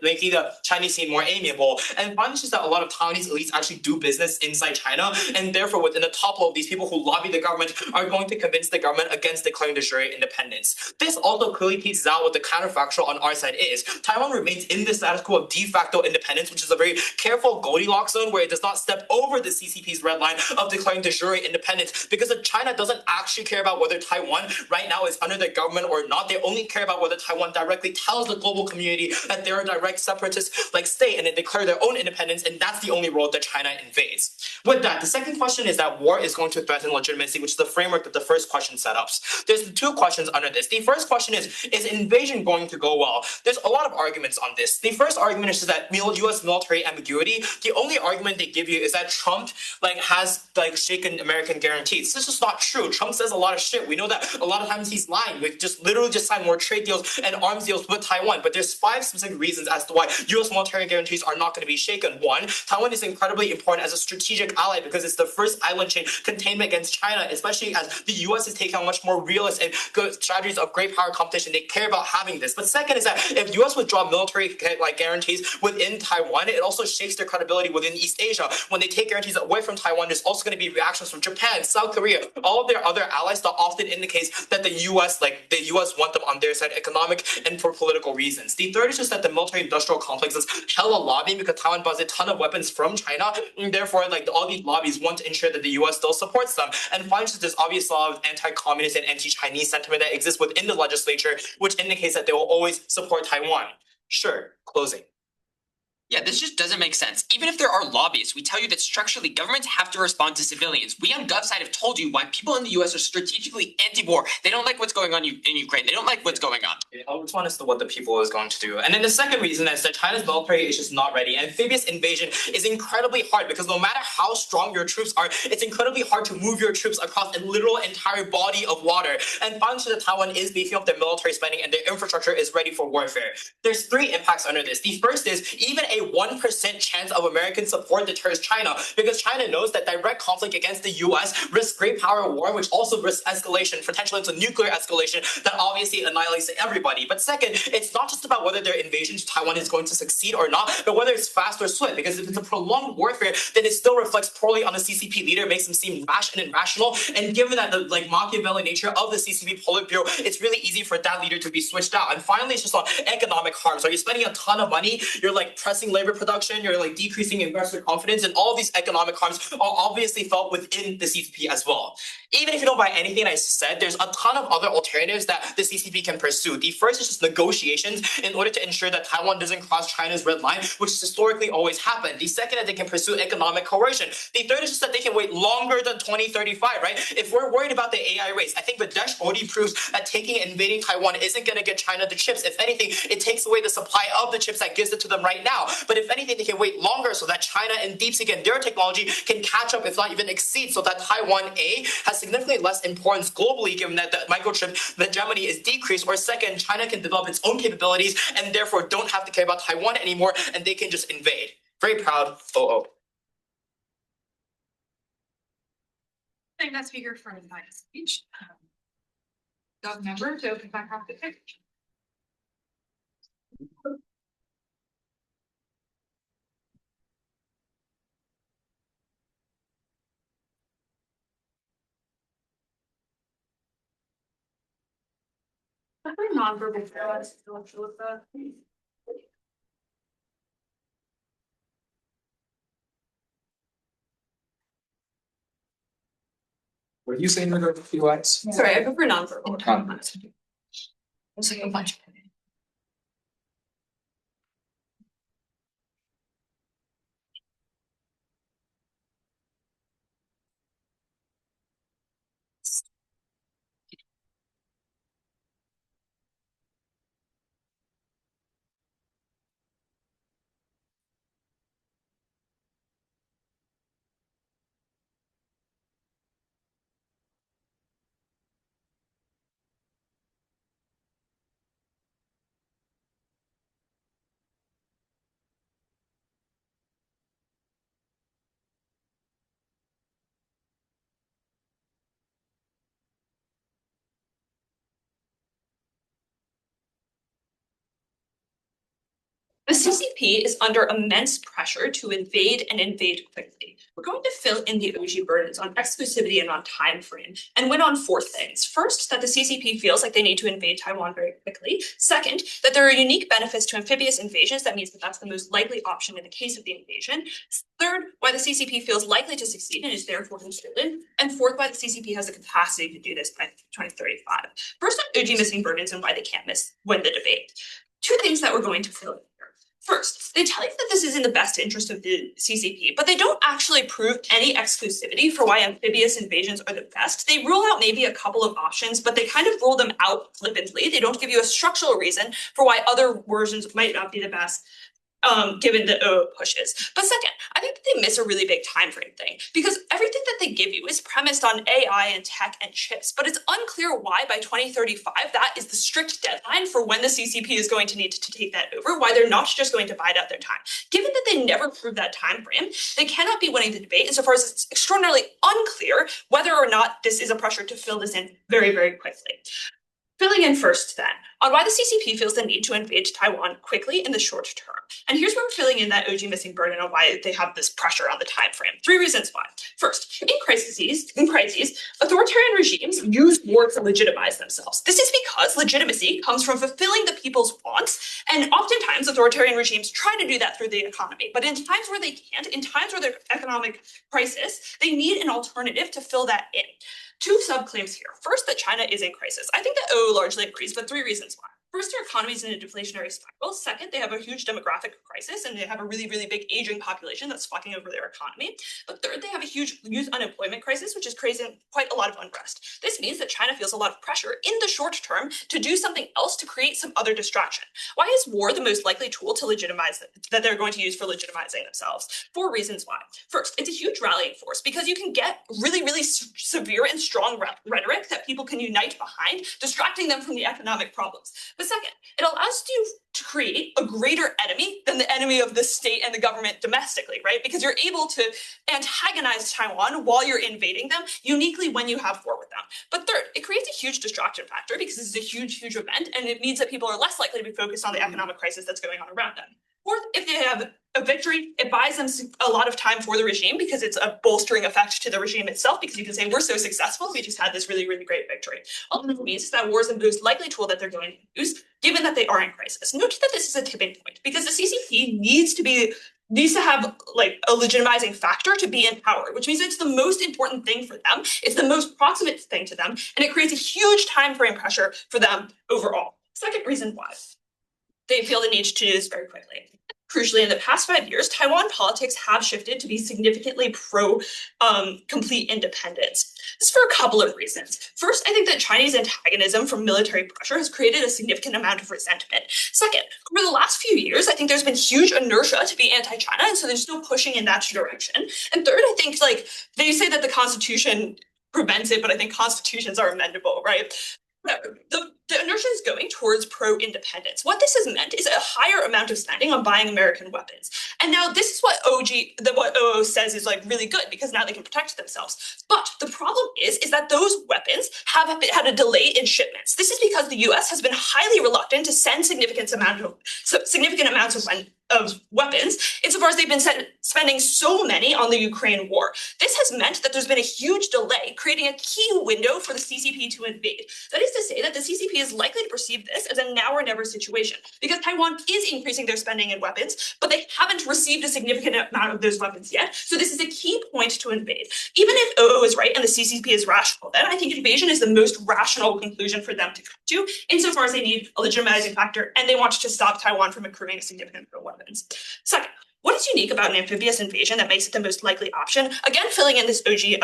making the Chinese scene more amiable. And finally, it's just that a lot of Taiwanese elites actually do business inside China, and therefore within the top level, these people who lobby the government are going to convince the government against declaring de jure independence. This also clearly teases out what the counterfactual on our side is. Taiwan remains in the status quo of de facto independence, which is a very careful Goldilocks zone where it does not step over the CCP's red line of declaring de jure independence, because China doesn't actually care about whether Taiwan right now is under the government or not. They only care about whether Taiwan directly tells the global community that they're a direct separatist like state and they declare their own independence, and that's the only road that China invades. With that, the second question is that war is going to threaten legitimacy, which is the framework that the first question set up. There's 2 questions under this. The first question is invasion going to go well? There's a lot of arguments on this. The first argument is that US military ambiguity. The only argument they give you is that Trump has shaken American guarantees. This is not true. Trump says a lot of shit. We know that a lot of times he's lying. We literally just signed more trade deals and arms deals with Taiwan. But there's 5 specific reasons as to why US military guarantees are not going to be shaken. 1, Taiwan is incredibly important as a strategic ally because it's the first island chain containment against China, especially as the US is taking on much more realist and good strategies of great power competition. They care about having this. But second is that if US withdraw military guarantees within Taiwan, it also shakes their credibility within East Asia. When they take guarantees away from Taiwan, there's also going to be reactions from Japan, South Korea, all of their other allies that often indicates that the US want them on their side economic and for political reasons. The third is just that the military industrial complex is hella lobbying because Taiwan buys a ton of weapons from China, and therefore all these lobbies want to ensure that the US still supports them. And finally, just this obvious law of anti-communist and anti-Chinese sentiment that exists within the legislature, which indicates that they will always support Taiwan. Sure, closing. Yeah, this just doesn't make sense. Even if there are lobbyists, we tell you that structurally governments have to respond to civilians. We on GovSide have told you why people in the US are strategically anti-war. They don't like what's going on in Ukraine. They don't like what's going on. I'll respond as to what the people is going to do. And then the second reason is that China's military is just not ready. Amphibious invasion is incredibly hard because no matter how strong your troops are, it's incredibly hard to move your troops across a literal entire body of water. And finally, Taiwan is beefing up their military spending and their infrastructure is ready for warfare. There's three impacts under this. The first is even a 1% chance of American support deters China because China knows that direct conflict against the US risks great power war, which also risks escalation, potentially into nuclear escalation that obviously annihilates everybody. But second, it's not just about whether their invasion to Taiwan is going to succeed or not, but whether it's fast or swift, because if it's a prolonged warfare, then it still reflects poorly on the CCP leader, makes them seem rash and irrational, and given that the Machiavellian nature of the CCP Politburo, it's really easy for that leader to be switched out. And finally, it's just on economic harm. So you're spending a ton of money, you're pressing labor production, you're decreasing investor confidence, and all these economic harms are obviously felt within the CCP as well. Even if you don't buy anything I said, there's a ton of other alternatives that the CCP can pursue. The first is just negotiations in order to ensure that Taiwan doesn't cross China's red line, which has historically always happened. The second is they can pursue economic coercion. The third is just that they can wait longer than 2035, right? If we're worried about the AI race, I think Vedesh already proves that taking and invading Taiwan isn't going to get China the chips. If anything, it takes away the supply of the chips that gives it to them right now. But if anything, they can wait longer so that China and DeepSeek and their technology can catch up, if not even exceed, so that Taiwan, A, has significantly less importance globally, given that the microchip hegemony is decreased, or second, China can develop its own capabilities and therefore don't have to care about Taiwan anymore, and they can just invade. Very proud, OO. Thank that speaker for the speech. Gov member to open back up the page. Non-verbal What are you saying regarding the US? Sorry, I prefer non-verbal. It's like a bunch. The CCP is under immense pressure to invade and invade quickly. We're going to fill in the OG burdens on exclusivity and on time frame and win on four things. First, that the CCP feels like they need to invade Taiwan very quickly. Second, that there are unique benefits to amphibious invasions. That means that that's the most likely option in the case of the invasion. Third, why the CCP feels likely to succeed and is therefore considered. And fourth, why the CCP has the capacity to do this by 2035. First on OG missing burdens and why they can't win the debate. Two things that we're going to fill in. First, they tell you that this is in the best interest of the CCP, but they don't actually prove any exclusivity for why amphibious invasions are the best. They rule out maybe a couple of options, but they kind of rule them out flippantly. They don't give you a structural reason for why other versions might not be the best, given the O pushes. But second, I think that they miss a really big time frame thing because everything that they give you is premised on AI and tech and chips, but it's unclear why by 2035 that is the strict deadline for when the CCP is going to need to take that over, why they're not just going to bide out their time. Given that they never prove that time frame, they cannot be winning the debate insofar as it's extraordinarily unclear whether or not this is a pressure to fill this in very, very quickly. Filling in first then, on why the CCP feels the need to invade Taiwan quickly in the short term. And here's where we're filling in that OG missing burden on why they have this pressure on the time frame. Three reasons why. First, in crises, authoritarian regimes use war to legitimize themselves. This is because legitimacy comes from fulfilling the people's wants, and oftentimes authoritarian regimes try to do that through the economy. But in times where they can't, in times where there's economic crisis, they need an alternative to fill that in. Two subclaims here. First, that China is in crisis. I think that O largely agrees, but three reasons why. First, their economy is in a deflationary spiral. Second, they have a huge demographic crisis and they have a really, really big aging population that's fucking over their economy. But third, they have a huge youth unemployment crisis, which is creating quite a lot of unrest. This means that China feels a lot of pressure in the short term to do something else to create some other distraction. Why is war the most likely tool to legitimize that they're going to use for legitimizing themselves? 4 reasons why. First, it's a huge rallying force because you can get really, really severe and strong rhetoric that people can unite behind, distracting them from the economic problems. But second, it allows you to create a greater enemy than the enemy of the state and the government domestically, right? Because you're able to antagonize Taiwan while you're invading them, uniquely when you have war with them. But third, it creates a huge distraction factor because this is a huge, huge event, and it means that people are less likely to be focused on the economic crisis that's going on around them. Fourth, if they have a victory, it buys them a lot of time for the regime because it's a bolstering effect to the regime itself, because you can say, we're so successful, we just had this really, really great victory. Ultimately means that war is the most likely tool that they're going to use, given that they are in crisis. Note that this is a tipping point because the CCP needs to have like a legitimizing factor to be in power, which means it's the most important thing for them. It's the most proximate thing to them, and it creates a huge time frame pressure for them overall. Second reason why they feel the need to do this very quickly. Crucially, in the past 5 years, Taiwan politics have shifted to be significantly pro-complete independence. This is for a couple of reasons. First, I think that Chinese antagonism from military pressure has created a significant amount of resentment. Second, over the last few years, I think there's been huge inertia to be anti-China, and so there's still pushing in that direction. And third, I think like they say that the Constitution prevents it, but I think constitutions are amendable, right? The inertia is going towards pro-independence. What this has meant is a higher amount of spending on buying American weapons. And now this is what what OO says is like really good because now they can protect themselves. But the problem is that those weapons have had a delay in shipments. This is because the US has been highly reluctant to send significant amounts of weapons insofar as they've been spending so many on the Ukraine war. This has meant that there's been a huge delay, creating a key window for the CCP to invade. That is to say that the CCP is likely to perceive this as a now or never situation because Taiwan is increasing their spending in weapons, but they haven't received a significant amount of those weapons yet. So this is a key point to invade. Even if OO is right and the CCP is rational, then I think invasion is the most rational conclusion for them to come to, insofar as they need a legitimizing factor and they want to stop Taiwan from accruing a significant number of weapons. Second, what is unique about an amphibious invasion that makes it the most likely option? Again, filling in this OG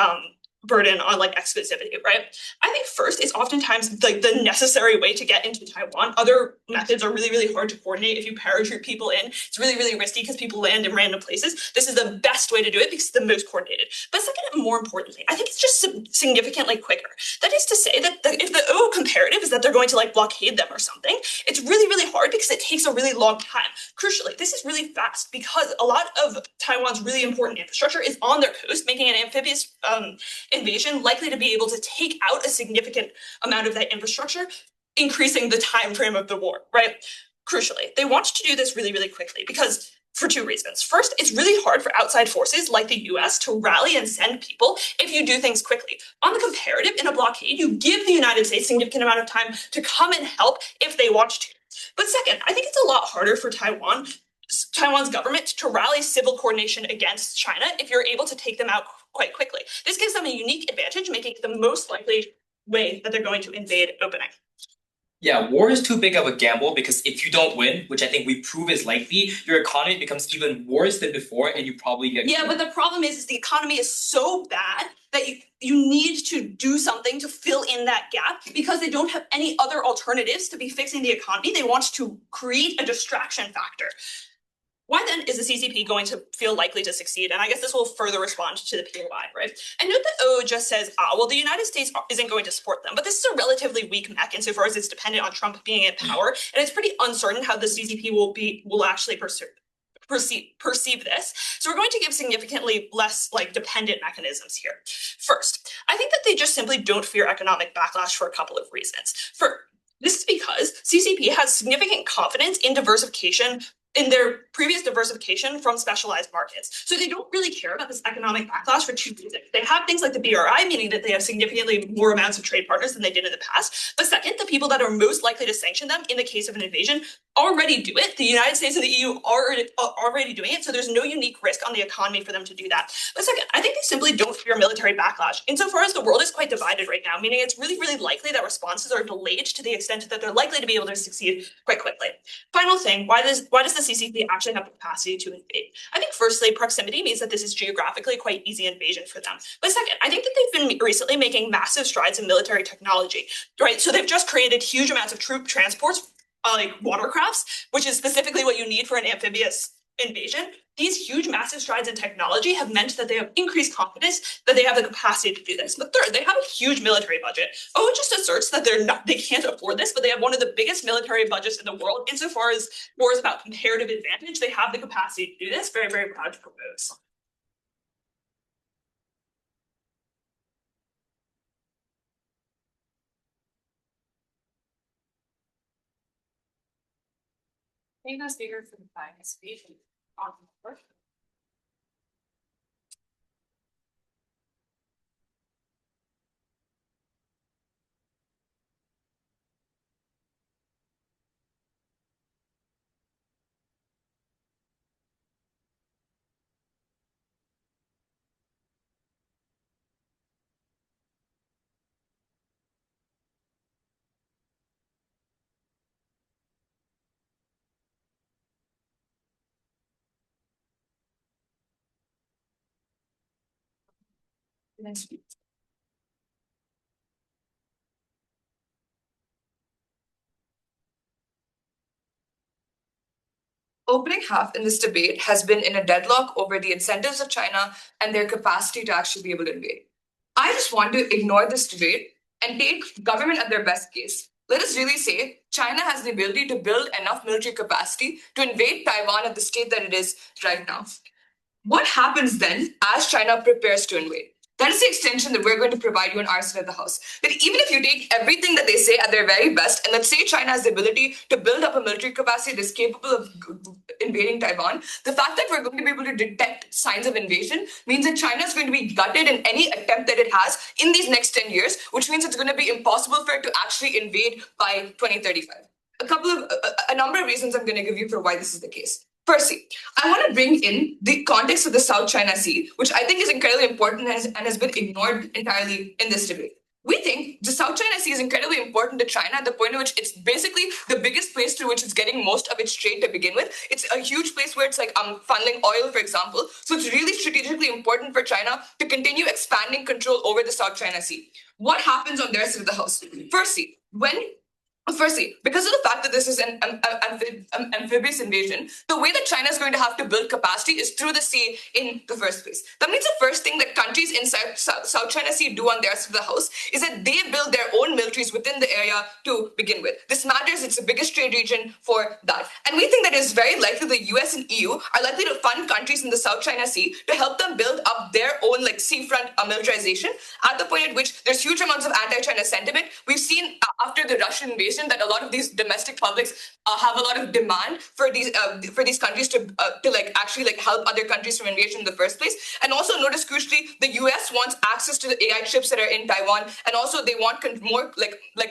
burden on like exclusivity, right? I think first, it's oftentimes like the necessary way to get into Taiwan. Other methods are really, really hard to coordinate. If you parachute people in, it's really, really risky because people land in random places. This is the best way to do it because it's the most coordinated. But second, and more importantly, I think it's just significantly quicker. That is to say that if the OO comparative is that they're going to like blockade them or something, it's really, really hard because it takes a really long time. Crucially, this is really fast because a lot of Taiwan's really important infrastructure is on their coast, making an amphibious invasion likely to be able to take out a significant amount of that infrastructure, increasing the time frame of the war, right? Crucially, they want to do this really, really quickly because for 2 reasons. First, it's really hard for outside forces like the US to rally and send people if you do things quickly. On the comparative, in a blockade, you give the United States a significant amount of time to come and help if they want to. But second, I think it's a lot harder for Taiwan's government to rally civil coordination against China if you're able to take them out quite quickly. This gives them a unique advantage, making it the most likely way that they're going to invade opening. Yeah, war is too big of a gamble because if you don't win, which I think we prove is likely, your economy becomes even worse than before and you probably get Yeah, but the problem is the economy is so bad that you need to do something to fill in that gap because they don't have any other alternatives to be fixing the economy. They want to create a distraction factor. Why then is the CCP going to feel likely to succeed? And I guess this will further respond to the POI, right? And note that OO just says, well, the United States isn't going to support them. But this is a relatively weak mech insofar as it's dependent on Trump being in power. And it's pretty uncertain how the CCP will actually perceive this. So we're going to give significantly less like dependent mechanisms here. First, I think that they just simply don't fear economic backlash for a couple of reasons. This is because CCP has significant confidence in diversification in their previous diversification from specialized markets. So they don't really care about this economic backlash for 2 reasons. They have things like the BRI, meaning that they have significantly more amounts of trade partners than they did in the past. But second, the people that are most likely to sanction them in the case of an invasion already do it. The United States and the EU are already doing it, so there's no unique risk on the economy for them to do that. But second, I think they simply don't fear military backlash. Insofar as the world is quite divided right now, meaning it's really, really likely that responses are delayed to the extent that they're likely to be able to succeed quite quickly. Final thing, why does the CCP actually have the capacity to invade? I think firstly, proximity means that this is geographically quite easy invasion for them. But second, I think that they've been recently making massive strides in military technology, right? So they've just created huge amounts of troop transports, like watercrafts, which is specifically what you need for an amphibious invasion. These huge, massive strides in technology have meant that they have increased confidence that they have the capacity to do this. But third, they have a huge military budget. Oh, it just asserts that they can't afford this, but they have one of the biggest military budgets in the world. Insofar as war is about comparative advantage, they have the capacity to do this. Very, very proud to propose. Thank the speaker for the fine speech. Opening half in this debate has been in a deadlock over the incentives of China and their capacity to actually be able to invade. I just want to ignore this debate and take government at their best case. Let us really say China has the ability to build enough military capacity to invade Taiwan at the state that it is right now. What happens then as China prepares to invade? That is the extension that we're going to provide you on our side of the house. That even if you take everything that they say at their very best, and let's say China has the ability to build up a military capacity that is capable of invading Taiwan, the fact that we're going to be able to detect signs of invasion means that China is going to be gutted in any attempt that it has in these next 10 years, which means it's going to be impossible for it to actually invade by 2035. A number of reasons I'm going to give you for why this is the case. Firstly, I want to bring in the context of the South China Sea, which I think is incredibly important and has been ignored entirely in this debate. We think the South China Sea is incredibly important to China at the point at which it's basically the biggest place through which it's getting most of its trade to begin with. It's a huge place where it's like funneling oil, for example. So it's really strategically important for China to continue expanding control over the South China Sea. What happens on their side of the house? Firstly, because of the fact that this is an amphibious invasion, the way that China is going to have to build capacity is through the sea in the first place. That means the first thing that countries in South China Sea do on their side of the house is that they build their own militaries within the area to begin with. This matters, it's the biggest trade region for that. And we think that it is very likely the US and EU are likely to fund countries in the South China Sea to help them build up their own seafront militarization at the point at which there's huge amounts of anti-China sentiment. We've seen after the Russian invasion that a lot of these domestic publics have a lot of demand for these countries to actually help other countries from invasion in the first place. And also notice crucially, the US wants access to the AI chips that are in Taiwan, and also they want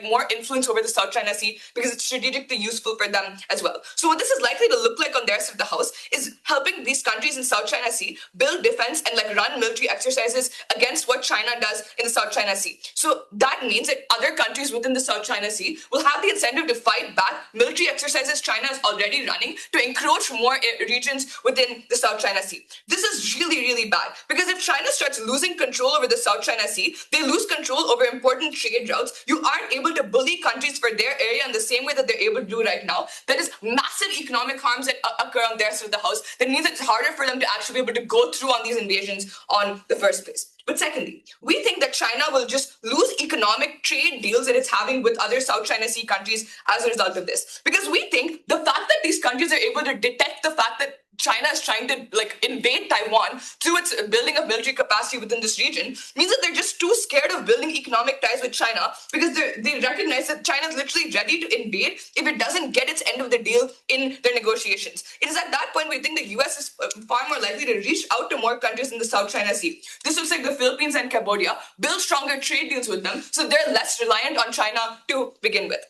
more influence over the South China Sea because it's strategically useful for them as well. So what this is likely to look like on their side of the house is helping these countries in South China Sea build defense and run military exercises against what China does in the South China Sea. So that means that other countries within the South China Sea will have the incentive to fight back military exercises China is already running to encroach more regions within the South China Sea. This is really, really bad because if China starts losing control over the South China Sea, they lose control over important trade routes. You aren't able to bully countries for their area in the same way that they're able to do right now. There is massive economic harms that occur on their side of the house. That means it's harder for them to actually be able to go through on these invasions on the first place. But secondly, we think that China will just lose economic trade deals that it's having with other South China Sea countries as a result of this. Because we think the fact that these countries are able to detect the fact that China is trying to invade Taiwan through its building of military capacity within this region means that they're just too scared of building economic ties with China because they recognize that China is literally ready to invade if it doesn't get its end of the deal in their negotiations. It is at that point we think the US is far more likely to reach out to more countries in the South China Sea. This looks like the Philippines and Cambodia, build stronger trade deals with them so they're less reliant on China to begin with.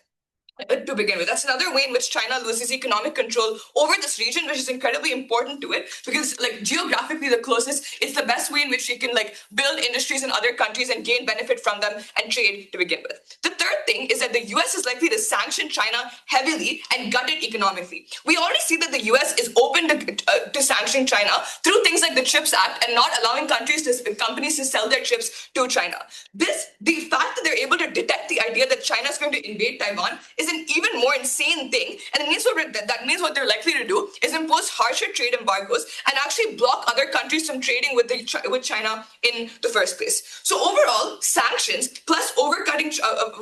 to begin with. That's another way in which China loses economic control over this region, which is incredibly important to it because like geographically the closest, it's the best way in which you can like build industries in other countries and gain benefit from them and trade to begin with. The third thing is that the US is likely to sanction China heavily and gut it economically. We already see that the US is open to sanctioning China through things like the CHIPS Act and not allowing companies to sell their chips to China. The fact that they're able to detect the idea that China is going to invade Taiwan is an even more insane thing, and that means what they're likely to do is impose harsher trade embargoes and actually block other countries from trading with China in the first place. So overall, sanctions plus overcutting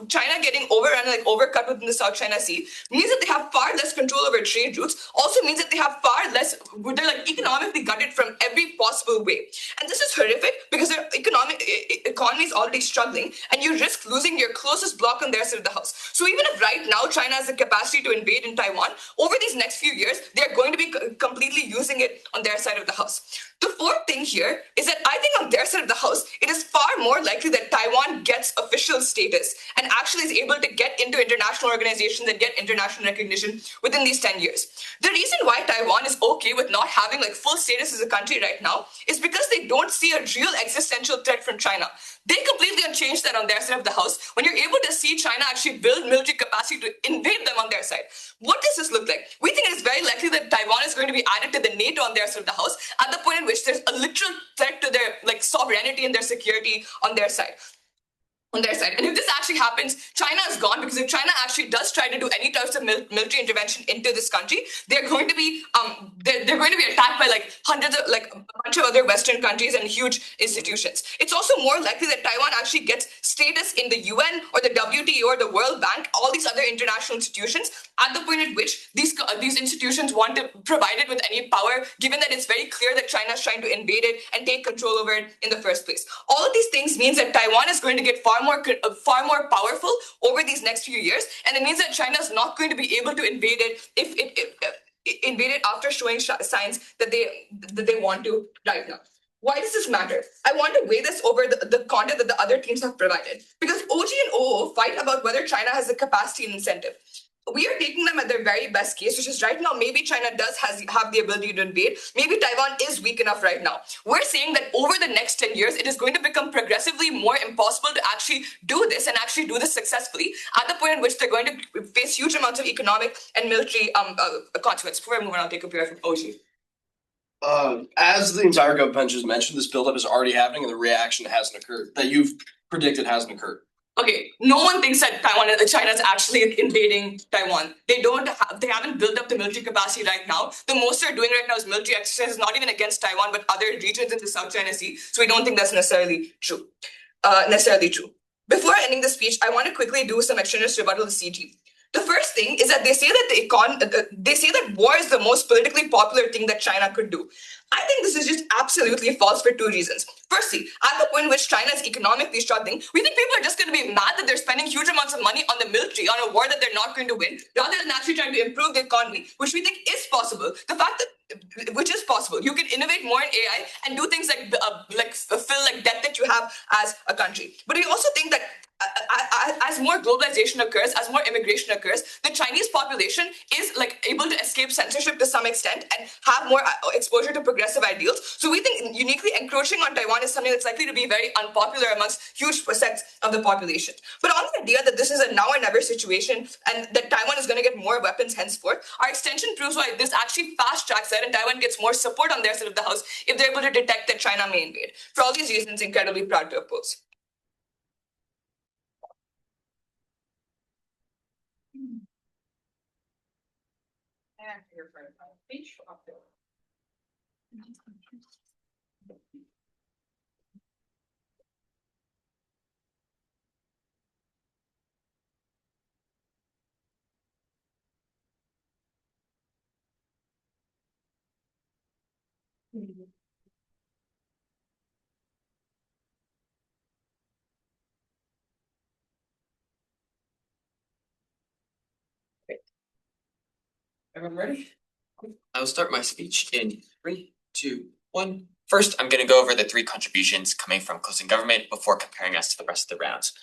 China getting overrun, like overcut within the South China Sea, means that they have far less control over trade routes. Also means that they have far less. They're like economically gutted from every possible way, and this is horrific because their economy is already struggling, and you risk losing your closest bloc on their side of the house. So even if right now China has the capacity to invade in Taiwan, over these next few years, they're going to be completely using it on their side of the house. The fourth thing here is that I think on their side of the house, it is far more likely that Taiwan gets official status and actually is able to get into international organizations and get international recognition within these 10 years. The reason why Taiwan is okay with not having like full status as a country right now is because they don't see a real existential threat from China. They completely unchanged that on their side of the house when you're able to see China actually build military capacity to invade them on their side. What does this look like? We think it is very likely that Taiwan is going to be added to the NATO on their side of the house at the point in which there's a literal threat to their like sovereignty and their security on their side. And if this actually happens, China is gone, because if China actually does try to do any types of military intervention into this country, they're going to be they're going to be attacked by like hundreds of like a bunch of other Western countries and huge institutions. It's also more likely that Taiwan actually gets status in the UN or the WTO or the World Bank, all these other international institutions, at the point at which these institutions want to provide it with any power, given that it's very clear that China is trying to invade it and take control over it in the first place. All of these things means that Taiwan is going to get far more powerful over these next few years, and it means that China is not going to be able to invade it if invade it after showing signs that they want to right now. Why does this matter? I want to weigh this over the content that the other teams have provided, because OG and OO fight about whether China has the capacity and incentive. We are taking them at their very best case, which is right now maybe China does have the ability to invade. Maybe Taiwan is weak enough right now. We're saying that over the next 10 years, it is going to become progressively more impossible to actually do this and actually do this successfully, at the point in which they're going to face huge amounts of economic and military consequences. Before I move on, I'll take a prayer from OG. As the entire government just mentioned, this buildup is already happening and the reaction hasn't occurred, that you've predicted hasn't occurred. Okay, no one thinks that China is actually invading Taiwan. They haven't built up the military capacity right now. The most they're doing right now is military exercises, not even against Taiwan, but other regions in the South China Sea. So we don't think that's necessarily true. Before ending the speech, I want to quickly do some extraneous rebuttal to CG. The first thing is that they say that war is the most politically popular thing that China could do. I think this is just absolutely false for two reasons. Firstly, at the point in which China is economically struggling, we think people are just going to be mad that they're spending huge amounts of money on the military, on a war that they're not going to win, rather than actually trying to improve the economy, which we think is possible. Which is possible. You can innovate more in AI and do things like fulfill like debt that you have as a country. But we also think that as more globalization occurs, as more immigration occurs, the Chinese population is like able to escape censorship to some extent and have more exposure to progressive ideals. So we think uniquely encroaching on Taiwan is something that's likely to be very unpopular amongst huge sets of the population. But on the idea that this is a now or never situation and that Taiwan is going to get more weapons henceforth, our extension proves why this actually fast tracks that and Taiwan gets more support on their side of the house if they're able to detect that China may invade. For all these reasons, incredibly proud to oppose. And your friend, speech up there. Everyone ready? I'll start my speech in 3, 2, 1. First, I'm going to go over the 3 contributions coming from closing government before comparing us to the rest of the rounds.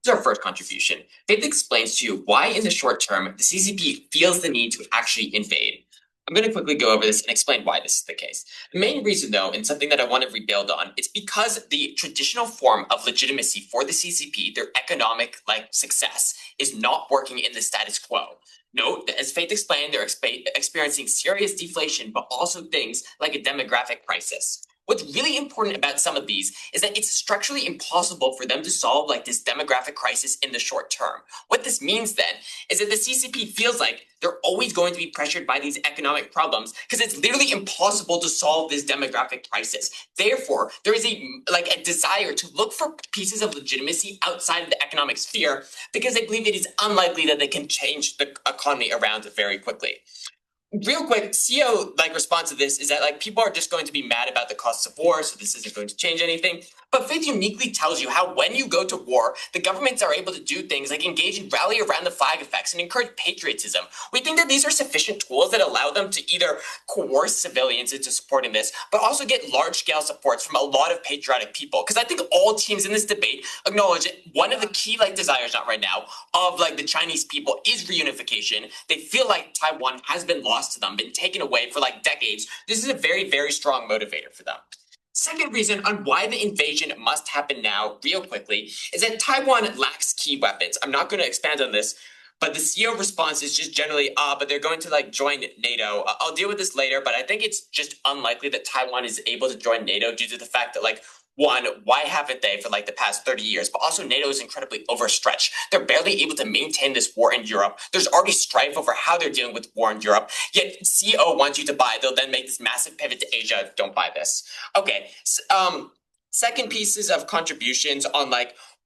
This is our first contribution. Faith explains to you why in the short term, the CCP feels the need to actually invade. I'm going to quickly go over this and explain why this is the case. The main reason though, and something that I want to rebuild on, is because the traditional form of legitimacy for the CCP, their economic success, is not working in the status quo. Note that as Faith explained, they're experiencing serious deflation, but also things like a demographic crisis. What's really important about some of these is that it's structurally impossible for them to solve this demographic crisis in the short term. What this means then is that the CCP feels like they're always going to be pressured by these economic problems because it's literally impossible to solve this demographic crisis. Therefore, there is a desire to look for pieces of legitimacy outside of the economic sphere because they believe it is unlikely that they can change the economy around very quickly. Real quick, CEO response to this is that people are just going to be mad about the costs of war, so this isn't going to change anything. But Faith uniquely tells you how when you go to war, the governments are able to do things like engage and rally around the flag effects and encourage patriotism. We think that these are sufficient tools that allow them to either coerce civilians into supporting this, but also get large-scale supports from a lot of patriotic people. Because I think all teams in this debate acknowledge that one of the key desires not right now of the Chinese people is reunification. They feel like Taiwan has been lost to them, been taken away for decades. This is a very, very strong motivator for them. Second reason on why the invasion must happen now, real quickly, is that Taiwan lacks key weapons. I'm not going to expand on this, but the CEO response is just generally, but they're going to join NATO. I'll deal with this later, but I think it's just unlikely that Taiwan is able to join NATO due to the fact that one, why haven't they for the past 30 years? But also NATO is incredibly overstretched. They're barely able to maintain this war in Europe. There's already strife over how they're dealing with war in Europe. Yet CO wants you to buy. They'll then make this massive pivot to Asia. Don't buy this. Okay. Second pieces of contributions on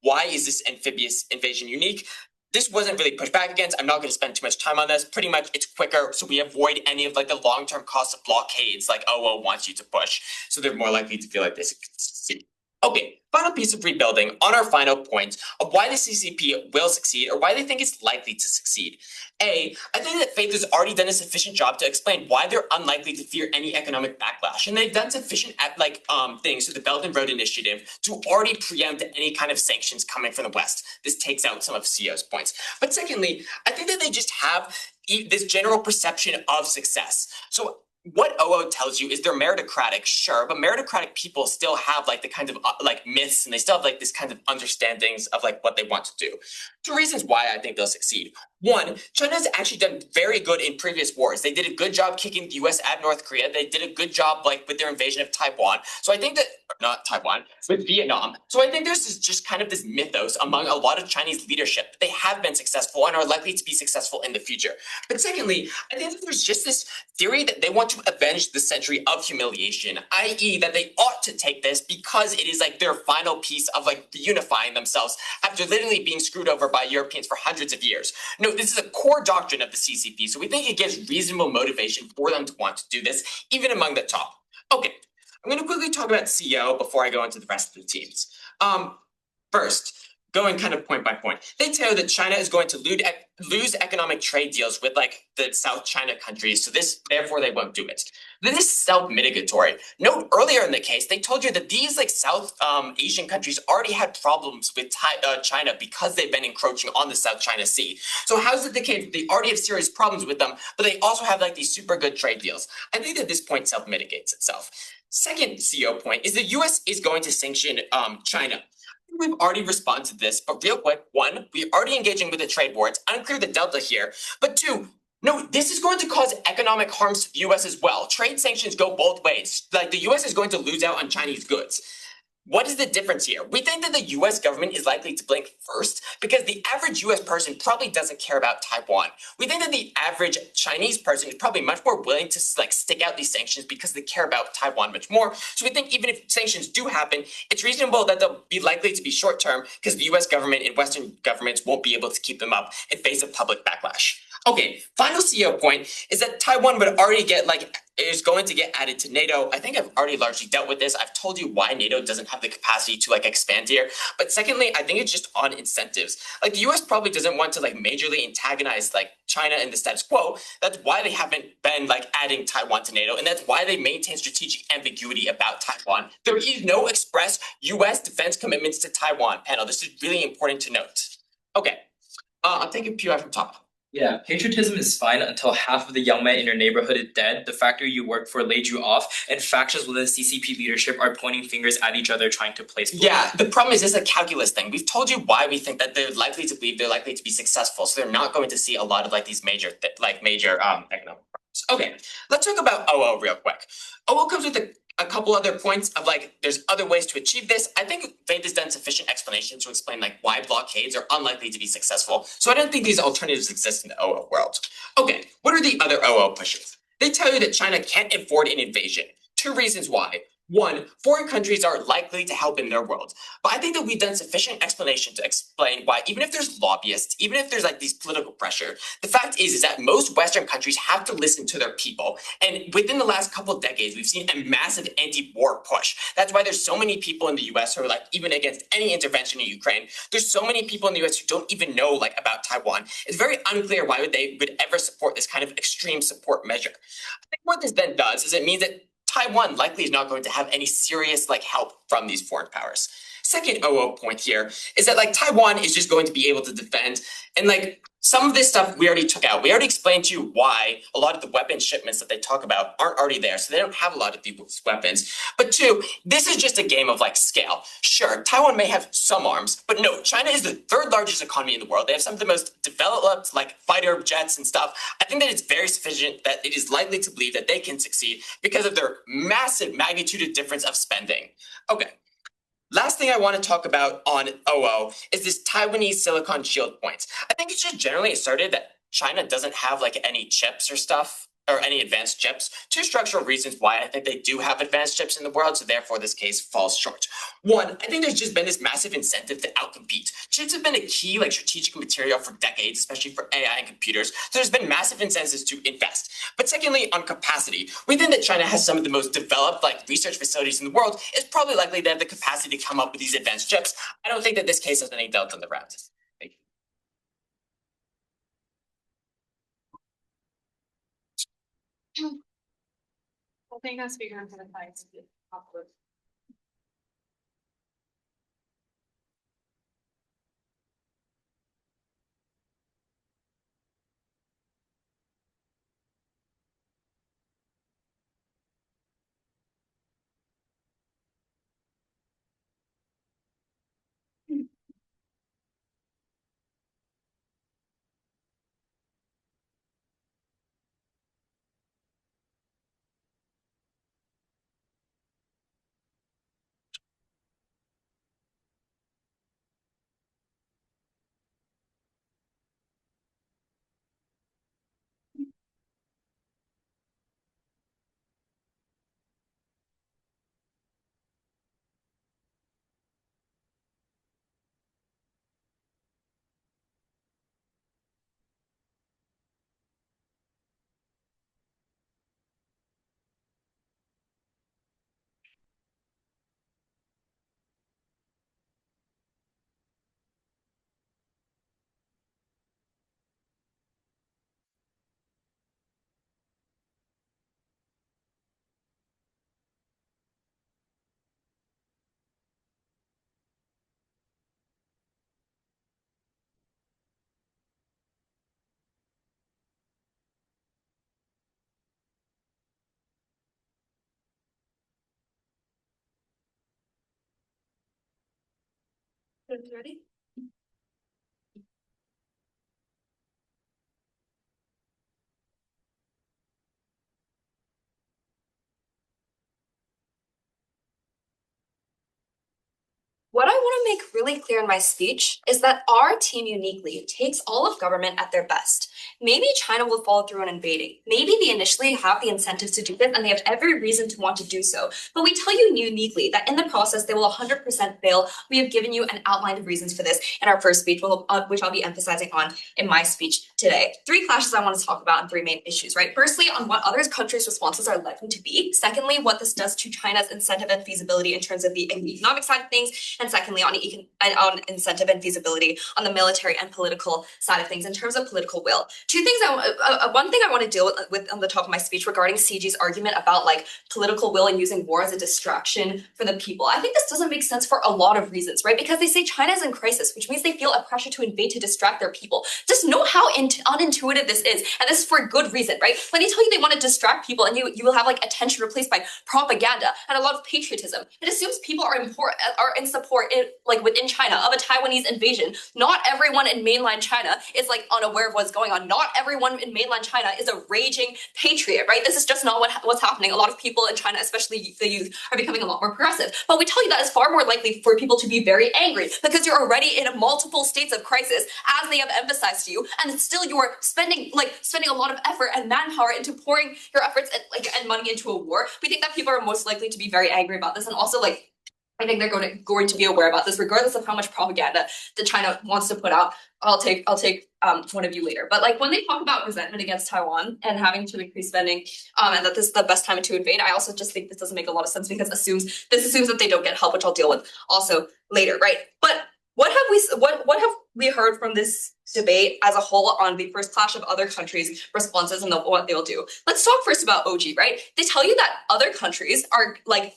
why is this amphibious invasion unique? This wasn't really pushed back against. I'm not going to spend too much time on this. Pretty much it's quicker, so we avoid any of the long-term costs of blockades OO wants you to push. So they're more likely to feel like they succeed. Okay, final piece of rebuilding on our final point of why the CCP will succeed or why they think it's likely to succeed. I think that Faith has already done a sufficient job to explain why they're unlikely to fear any economic backlash. And they've done sufficient things to the Belt and Road Initiative to already preempt any kind of sanctions coming from the West. This takes out some of CEO's points. But secondly, I think that they just have this general perception of success. So what OO tells you is they're meritocratic, sure, but meritocratic people still have the kind of myths, and they still have this kind of understandings of what they want to do. Two reasons why I think they'll succeed. One, China's actually done very good in previous wars. They did a good job kicking the US at North Korea. They did a good job with their invasion of Taiwan. So I think that, not Taiwan, with Vietnam. So I think there's just kind of this mythos among a lot of Chinese leadership that they have been successful and are likely to be successful in the future. But secondly, I think that there's just this theory that they want to avenge the century of humiliation, i.e. that they ought to take this because it is their final piece of reunifying themselves after literally being screwed over by Europeans for hundreds of years. No, this is a core doctrine of the CCP, so we think it gives reasonable motivation for them to want to do this, even among the top. Okay, I'm going to quickly talk about CEO before I go into the rest of the teams. First, going kind of point by point, they tell you that China is going to lose economic trade deals with the South China countries, so therefore they won't do it. This is self-mitigatory. Note earlier in the case, they told you that these South Asian countries already had problems with China because they've been encroaching on the South China Sea. So how is it the case? They already have serious problems with them, but they also have these super good trade deals. I think that this point self-mitigates itself. Second CEO point is the US is going to sanction China. We've already responded to this, but real quick, one, we're already engaging with a trade war. It's unclear the delta here. But two, no, this is going to cause economic harms to the US as well. Trade sanctions go both ways. The US is going to lose out on Chinese goods. What is the difference here? We think that the US government is likely to blink first because the average US person probably doesn't care about Taiwan. We think that the average Chinese person is probably much more willing to stick out these sanctions because they care about Taiwan much more. So we think even if sanctions do happen, it's reasonable that they'll be likely to be short term because the US government and Western governments won't be able to keep them up in face of public backlash. Okay, final CEO point is that Taiwan would already get is going to get added to NATO. I think I've already largely dealt with this. I've told you why NATO doesn't have the capacity to like expand here. But secondly, I think it's just on incentives. Like the US probably doesn't want to like majorly antagonize like China in the status quo. That's why they haven't been like adding Taiwan to NATO, and that's why they maintain strategic ambiguity about Taiwan. There is no express US defense commitments to Taiwan. Panel, this is really important to note. Okay, I'll take a PI from top. Yeah, patriotism is fine until half of the young men in your neighborhood is dead, the factory you work for laid you off, and factions within CCP leadership are pointing fingers at each other trying to place blame. Yeah, the problem is this is a calculus thing. We've told you why we think that they're likely to believe they're likely to be successful, so they're not going to see a lot of like these major economic problems. Okay, let's talk about OO real quick. OO comes with a couple other points of like there's other ways to achieve this. I think Vade has done sufficient explanation to explain like why blockades are unlikely to be successful. So I don't think these alternatives exist in the OO world. Okay, what are the other OO pushes? They tell you that China can't afford an invasion. 2 reasons why. 1, foreign countries are likely to help in their world. But I think that we've done sufficient explanation to explain why, even if there's lobbyists, even if there's like these political pressure, the fact is that most Western countries have to listen to their people. And within the last couple of decades, we've seen a massive anti-war push. That's why there's so many people in the US who are like even against any intervention in Ukraine. There's so many people in the US who don't even know like about Taiwan. It's very unclear why they would ever support this kind of extreme support measure. I think what this then does is it means that Taiwan likely is not going to have any serious like help from these foreign powers. Second OO point here is that like Taiwan is just going to be able to defend, and like some of this stuff we already took out. We already explained to you why a lot of the weapon shipments that they talk about aren't already there, so they don't have a lot of these weapons. But 2, this is just a game of like scale. Sure, Taiwan may have some arms, but no, China is the 3rd largest economy in the world. They have some of the most developed like fighter jets and stuff. I think that it's very sufficient that it is likely to believe that they can succeed because of their massive magnitude of difference of spending. Okay. Last thing I want to talk about on OO is this Taiwanese silicon shield point. I think it's just generally asserted that China doesn't have like any chips or stuff, or any advanced chips. 2 structural reasons why I think they do have advanced chips in the world, so therefore this case falls short. 1, I think there's just been this massive incentive to outcompete. Chips have been a key like strategic material for decades, especially for AI and computers, so there's been massive incentives to invest. But secondly, on capacity, we think that China has some of the most developed like research facilities in the world. It's probably likely they have the capacity to come up with these advanced chips. I don't think that this case has any doubt on the ground. Thank you. Well, thank you, speaker for the fights. Ready? What I want to make really clear in my speech is that our team uniquely takes all of government at their best. Maybe China will follow through on invading. Maybe they initially have the incentives to do this and they have every reason to want to do so. But we tell you uniquely that in the process, they will 100% fail. We have given you an outline of reasons for this in our first speech, which I'll be emphasizing on in my speech today. 3 clashes I want to talk about and 3 main issues, right? Firstly, on what other countries' responses are likely to be. Secondly, what this does to China's incentive and feasibility in terms of the economic side of things. And secondly, on incentive and feasibility on the military and political side of things in terms of political will. 2 things one thing I want to deal with on the top of my speech regarding CG's argument about like political will and using war as a distraction for the people. I think this doesn't make sense for a lot of reasons, right? Because they say China's in crisis, which means they feel a pressure to invade to distract their people. Just know how unintuitive this is, and this is for good reason, right? When they tell you they want to distract people, and you will have like attention replaced by propaganda and a lot of patriotism. It assumes people are in support within China of a Taiwanese invasion. Not everyone in mainland China is like unaware of what's going on. Not everyone in mainland China is a raging patriot, right? This is just not what's happening. A lot of people in China, especially the youth, are becoming a lot more progressive. But we tell you that it's far more likely for people to be very angry because you're already in multiple states of crisis, as they have emphasized to you, and still you are spending a lot of effort and manpower into pouring your efforts and money into a war. We think that people are most likely to be very angry about this, and also I think they're going to be aware about this, regardless of how much propaganda that China wants to put out. I'll take one of you later. But like when they talk about resentment against Taiwan and having to increase spending, and that this is the best time to invade, I also just think this doesn't make a lot of sense because this assumes that they don't get help, which I'll deal with also later, right? But what have we heard from this debate as a whole on the first clash of other countries' responses and what they'll do? Let's talk first about OG, right? They tell you that other countries are like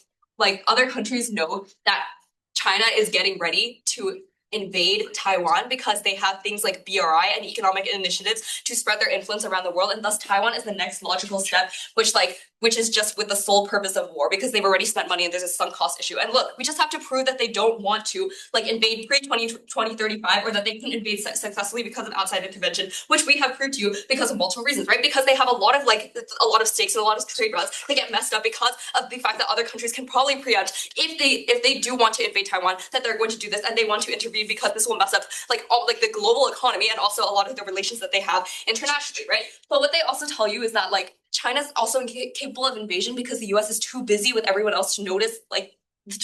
other countries know that China is getting ready to invade Taiwan because they have things like BRI and economic initiatives to spread their influence around the world, and thus Taiwan is the next logical step, which is just with the sole purpose of war because they've already spent money and there's a sunk cost issue. And look, we just have to prove that they don't want to invade pre-2035 or that they can invade successfully because of outside intervention, which we have proved to you because of multiple reasons, right? Because they have a lot of stakes and a lot of trade routes. They get messed up because of the fact that other countries can probably preempt if they do want to invade Taiwan, that they're going to do this and they want to intervene because this will mess up the global economy and also a lot of the relations that they have internationally, right? But what they also tell you is that China's also capable of invasion because the US is too busy with everyone else to notice,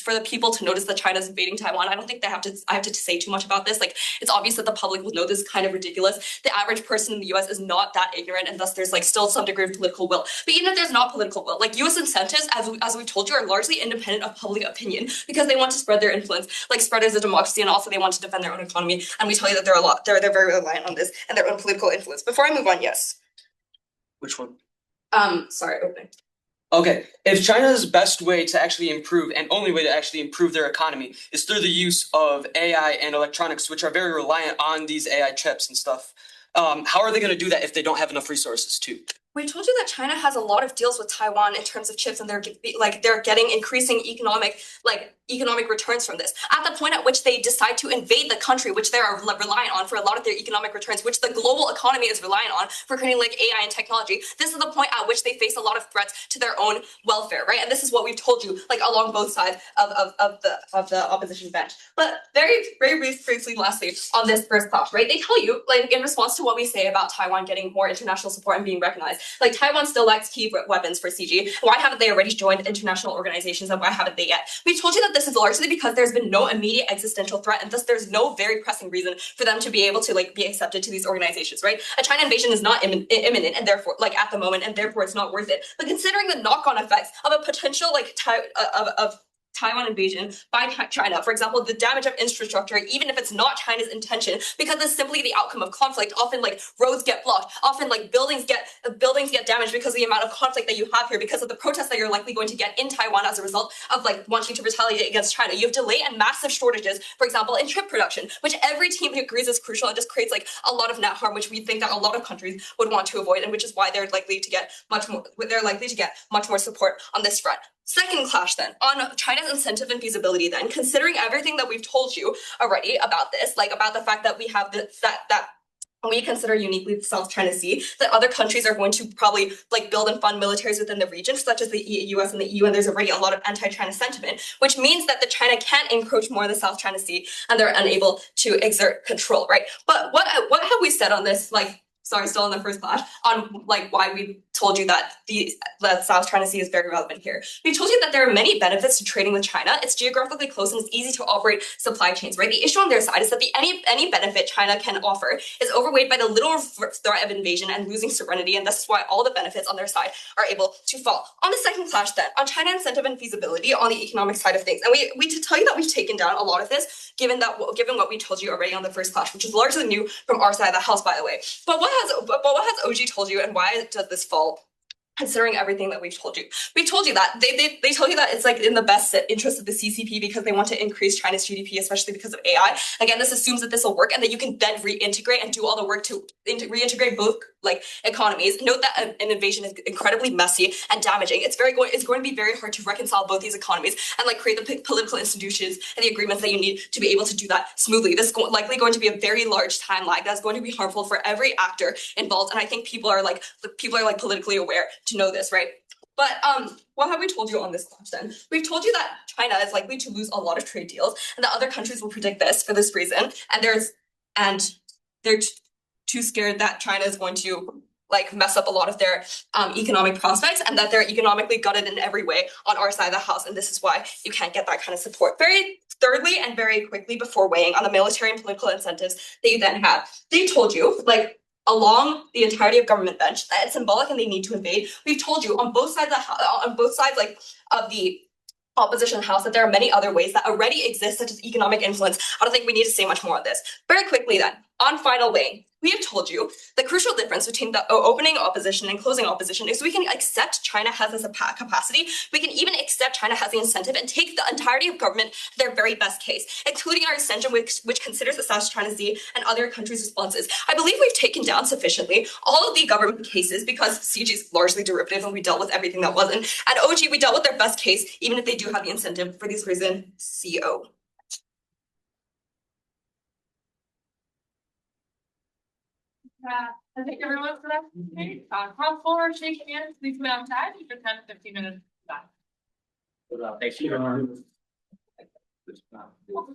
for the people to notice that China's invading Taiwan. I don't think I have to say too much about this. It's obvious that the public will know this is kind of ridiculous. The average person in the US is not that ignorant, and thus there's still some degree of political will. But even if there's not political will, US incentives, as we told you, are largely independent of public opinion because they want to spread their influence, spread as a democracy, and also they want to defend their own economy. And we tell you that they're very reliant on this and their own political influence. Before I move on, yes. Which one? Sorry, opening. Okay, if China's best way to actually improve and only way to actually improve their economy is through the use of AI and electronics, which are very reliant on these AI chips and stuff, how are they going to do that if they don't have enough resources too? We told you that China has a lot of deals with Taiwan in terms of chips, and they're getting increasing economic returns from this. At the point at which they decide to invade the country, which they are reliant on for a lot of their economic returns, which the global economy is reliant on for creating AI and technology, this is the point at which they face a lot of threats to their own welfare, right? And this is what we've told you, along both sides of the opposition bench. But very briefly, lastly, on this first clash, right? They tell you, in response to what we say about Taiwan getting more international support and being recognized, Taiwan still lacks key weapons for CG. Why haven't they already joined international organizations, and why haven't they yet? We told you that this is largely because there's been no immediate existential threat, and thus there's no very pressing reason for them to be able to be accepted to these organizations, right? A China invasion is not imminent, and therefore at the moment, and therefore it's not worth it. But considering the knock-on effects of a potential of Taiwan invasion by China, for example, the damage of infrastructure, even if it's not China's intention, because it's simply the outcome of conflict. Often, roads get blocked. Often, buildings get damaged because of the amount of conflict that you have here, because of the protests that you're likely going to get in Taiwan as a result of wanting to retaliate against China. You have delay and massive shortages, for example, in chip production, which every team agrees is crucial and just creates a lot of net harm, which we think that a lot of countries would want to avoid, and which is why they're likely to get much more support on this front. Second clash then, on China's incentive and feasibility then, considering everything that we've told you already about this, about the fact that we have that and we consider uniquely the South China Sea, that other countries are going to probably like build and fund militaries within the region, such as the US and the EU, and there's already a lot of anti-China sentiment, which means that the China can't encroach more in the South China Sea and they're unable to exert control, right? But what have we said on this, like, sorry, still in the first class, on like why we told you that the South China Sea is very relevant here. We told you that there are many benefits to trading with China. It's geographically close and it's easy to operate supply chains, right? The issue on their side is that any benefit China can offer is overweighed by the little threat of invasion and losing sovereignty, and this is why all the benefits on their side are able to fall. On the second clash then, on China incentive and feasibility on the economic side of things, and we to tell you that we've taken down a lot of this, given what we told you already on the first clash, which is largely new from our side of the house, by the way. But what has OG told you, and why does this fall? Considering everything that we've told you, we've told you that they told you that it's like in the best interest of the CCP because they want to increase China's GDP, especially because of AI. Again, this assumes that this will work and that you can then reintegrate and do all the work to reintegrate both like economies. Note that an invasion is incredibly messy and damaging. It's going to be very hard to reconcile both these economies and like create the political institutions and the agreements that you need to be able to do that smoothly. This is likely going to be a very large time lag that's going to be harmful for every actor involved, and I think people are politically aware to know this, right? But what have we told you on this clash then? We've told you that China is likely to lose a lot of trade deals, and that other countries will predict this for this reason, and they're too scared that China is going to like mess up a lot of their economic prospects, and that they're economically gutted in every way on our side of the house, and this is why you can't get that kind of support. Very thirdly and very quickly, before weighing on the military and political incentives that you then have, they told you like along the entirety of government bench that it's symbolic and they need to invade. We've told you on both sides like of the opposition house that there are many other ways that already exist, such as economic influence. I don't think we need to say much more on this. Very quickly then, on final weighing, we have told you the crucial difference between the opening opposition and closing opposition is we can accept China has this capacity. We can even accept China has the incentive and take the entirety of government to their very best case, including our extension which considers the South China Sea and other countries' responses. I believe we've taken down sufficiently all of the government cases because CG is largely derivative and we dealt with everything that wasn't. And OG, we dealt with their best case, even if they do have the incentive for this reason, CO. I thank everyone for that. Okay. Cross floor, shake hands, please come outside for 10 to 15 minutes. Back. Thank you. What?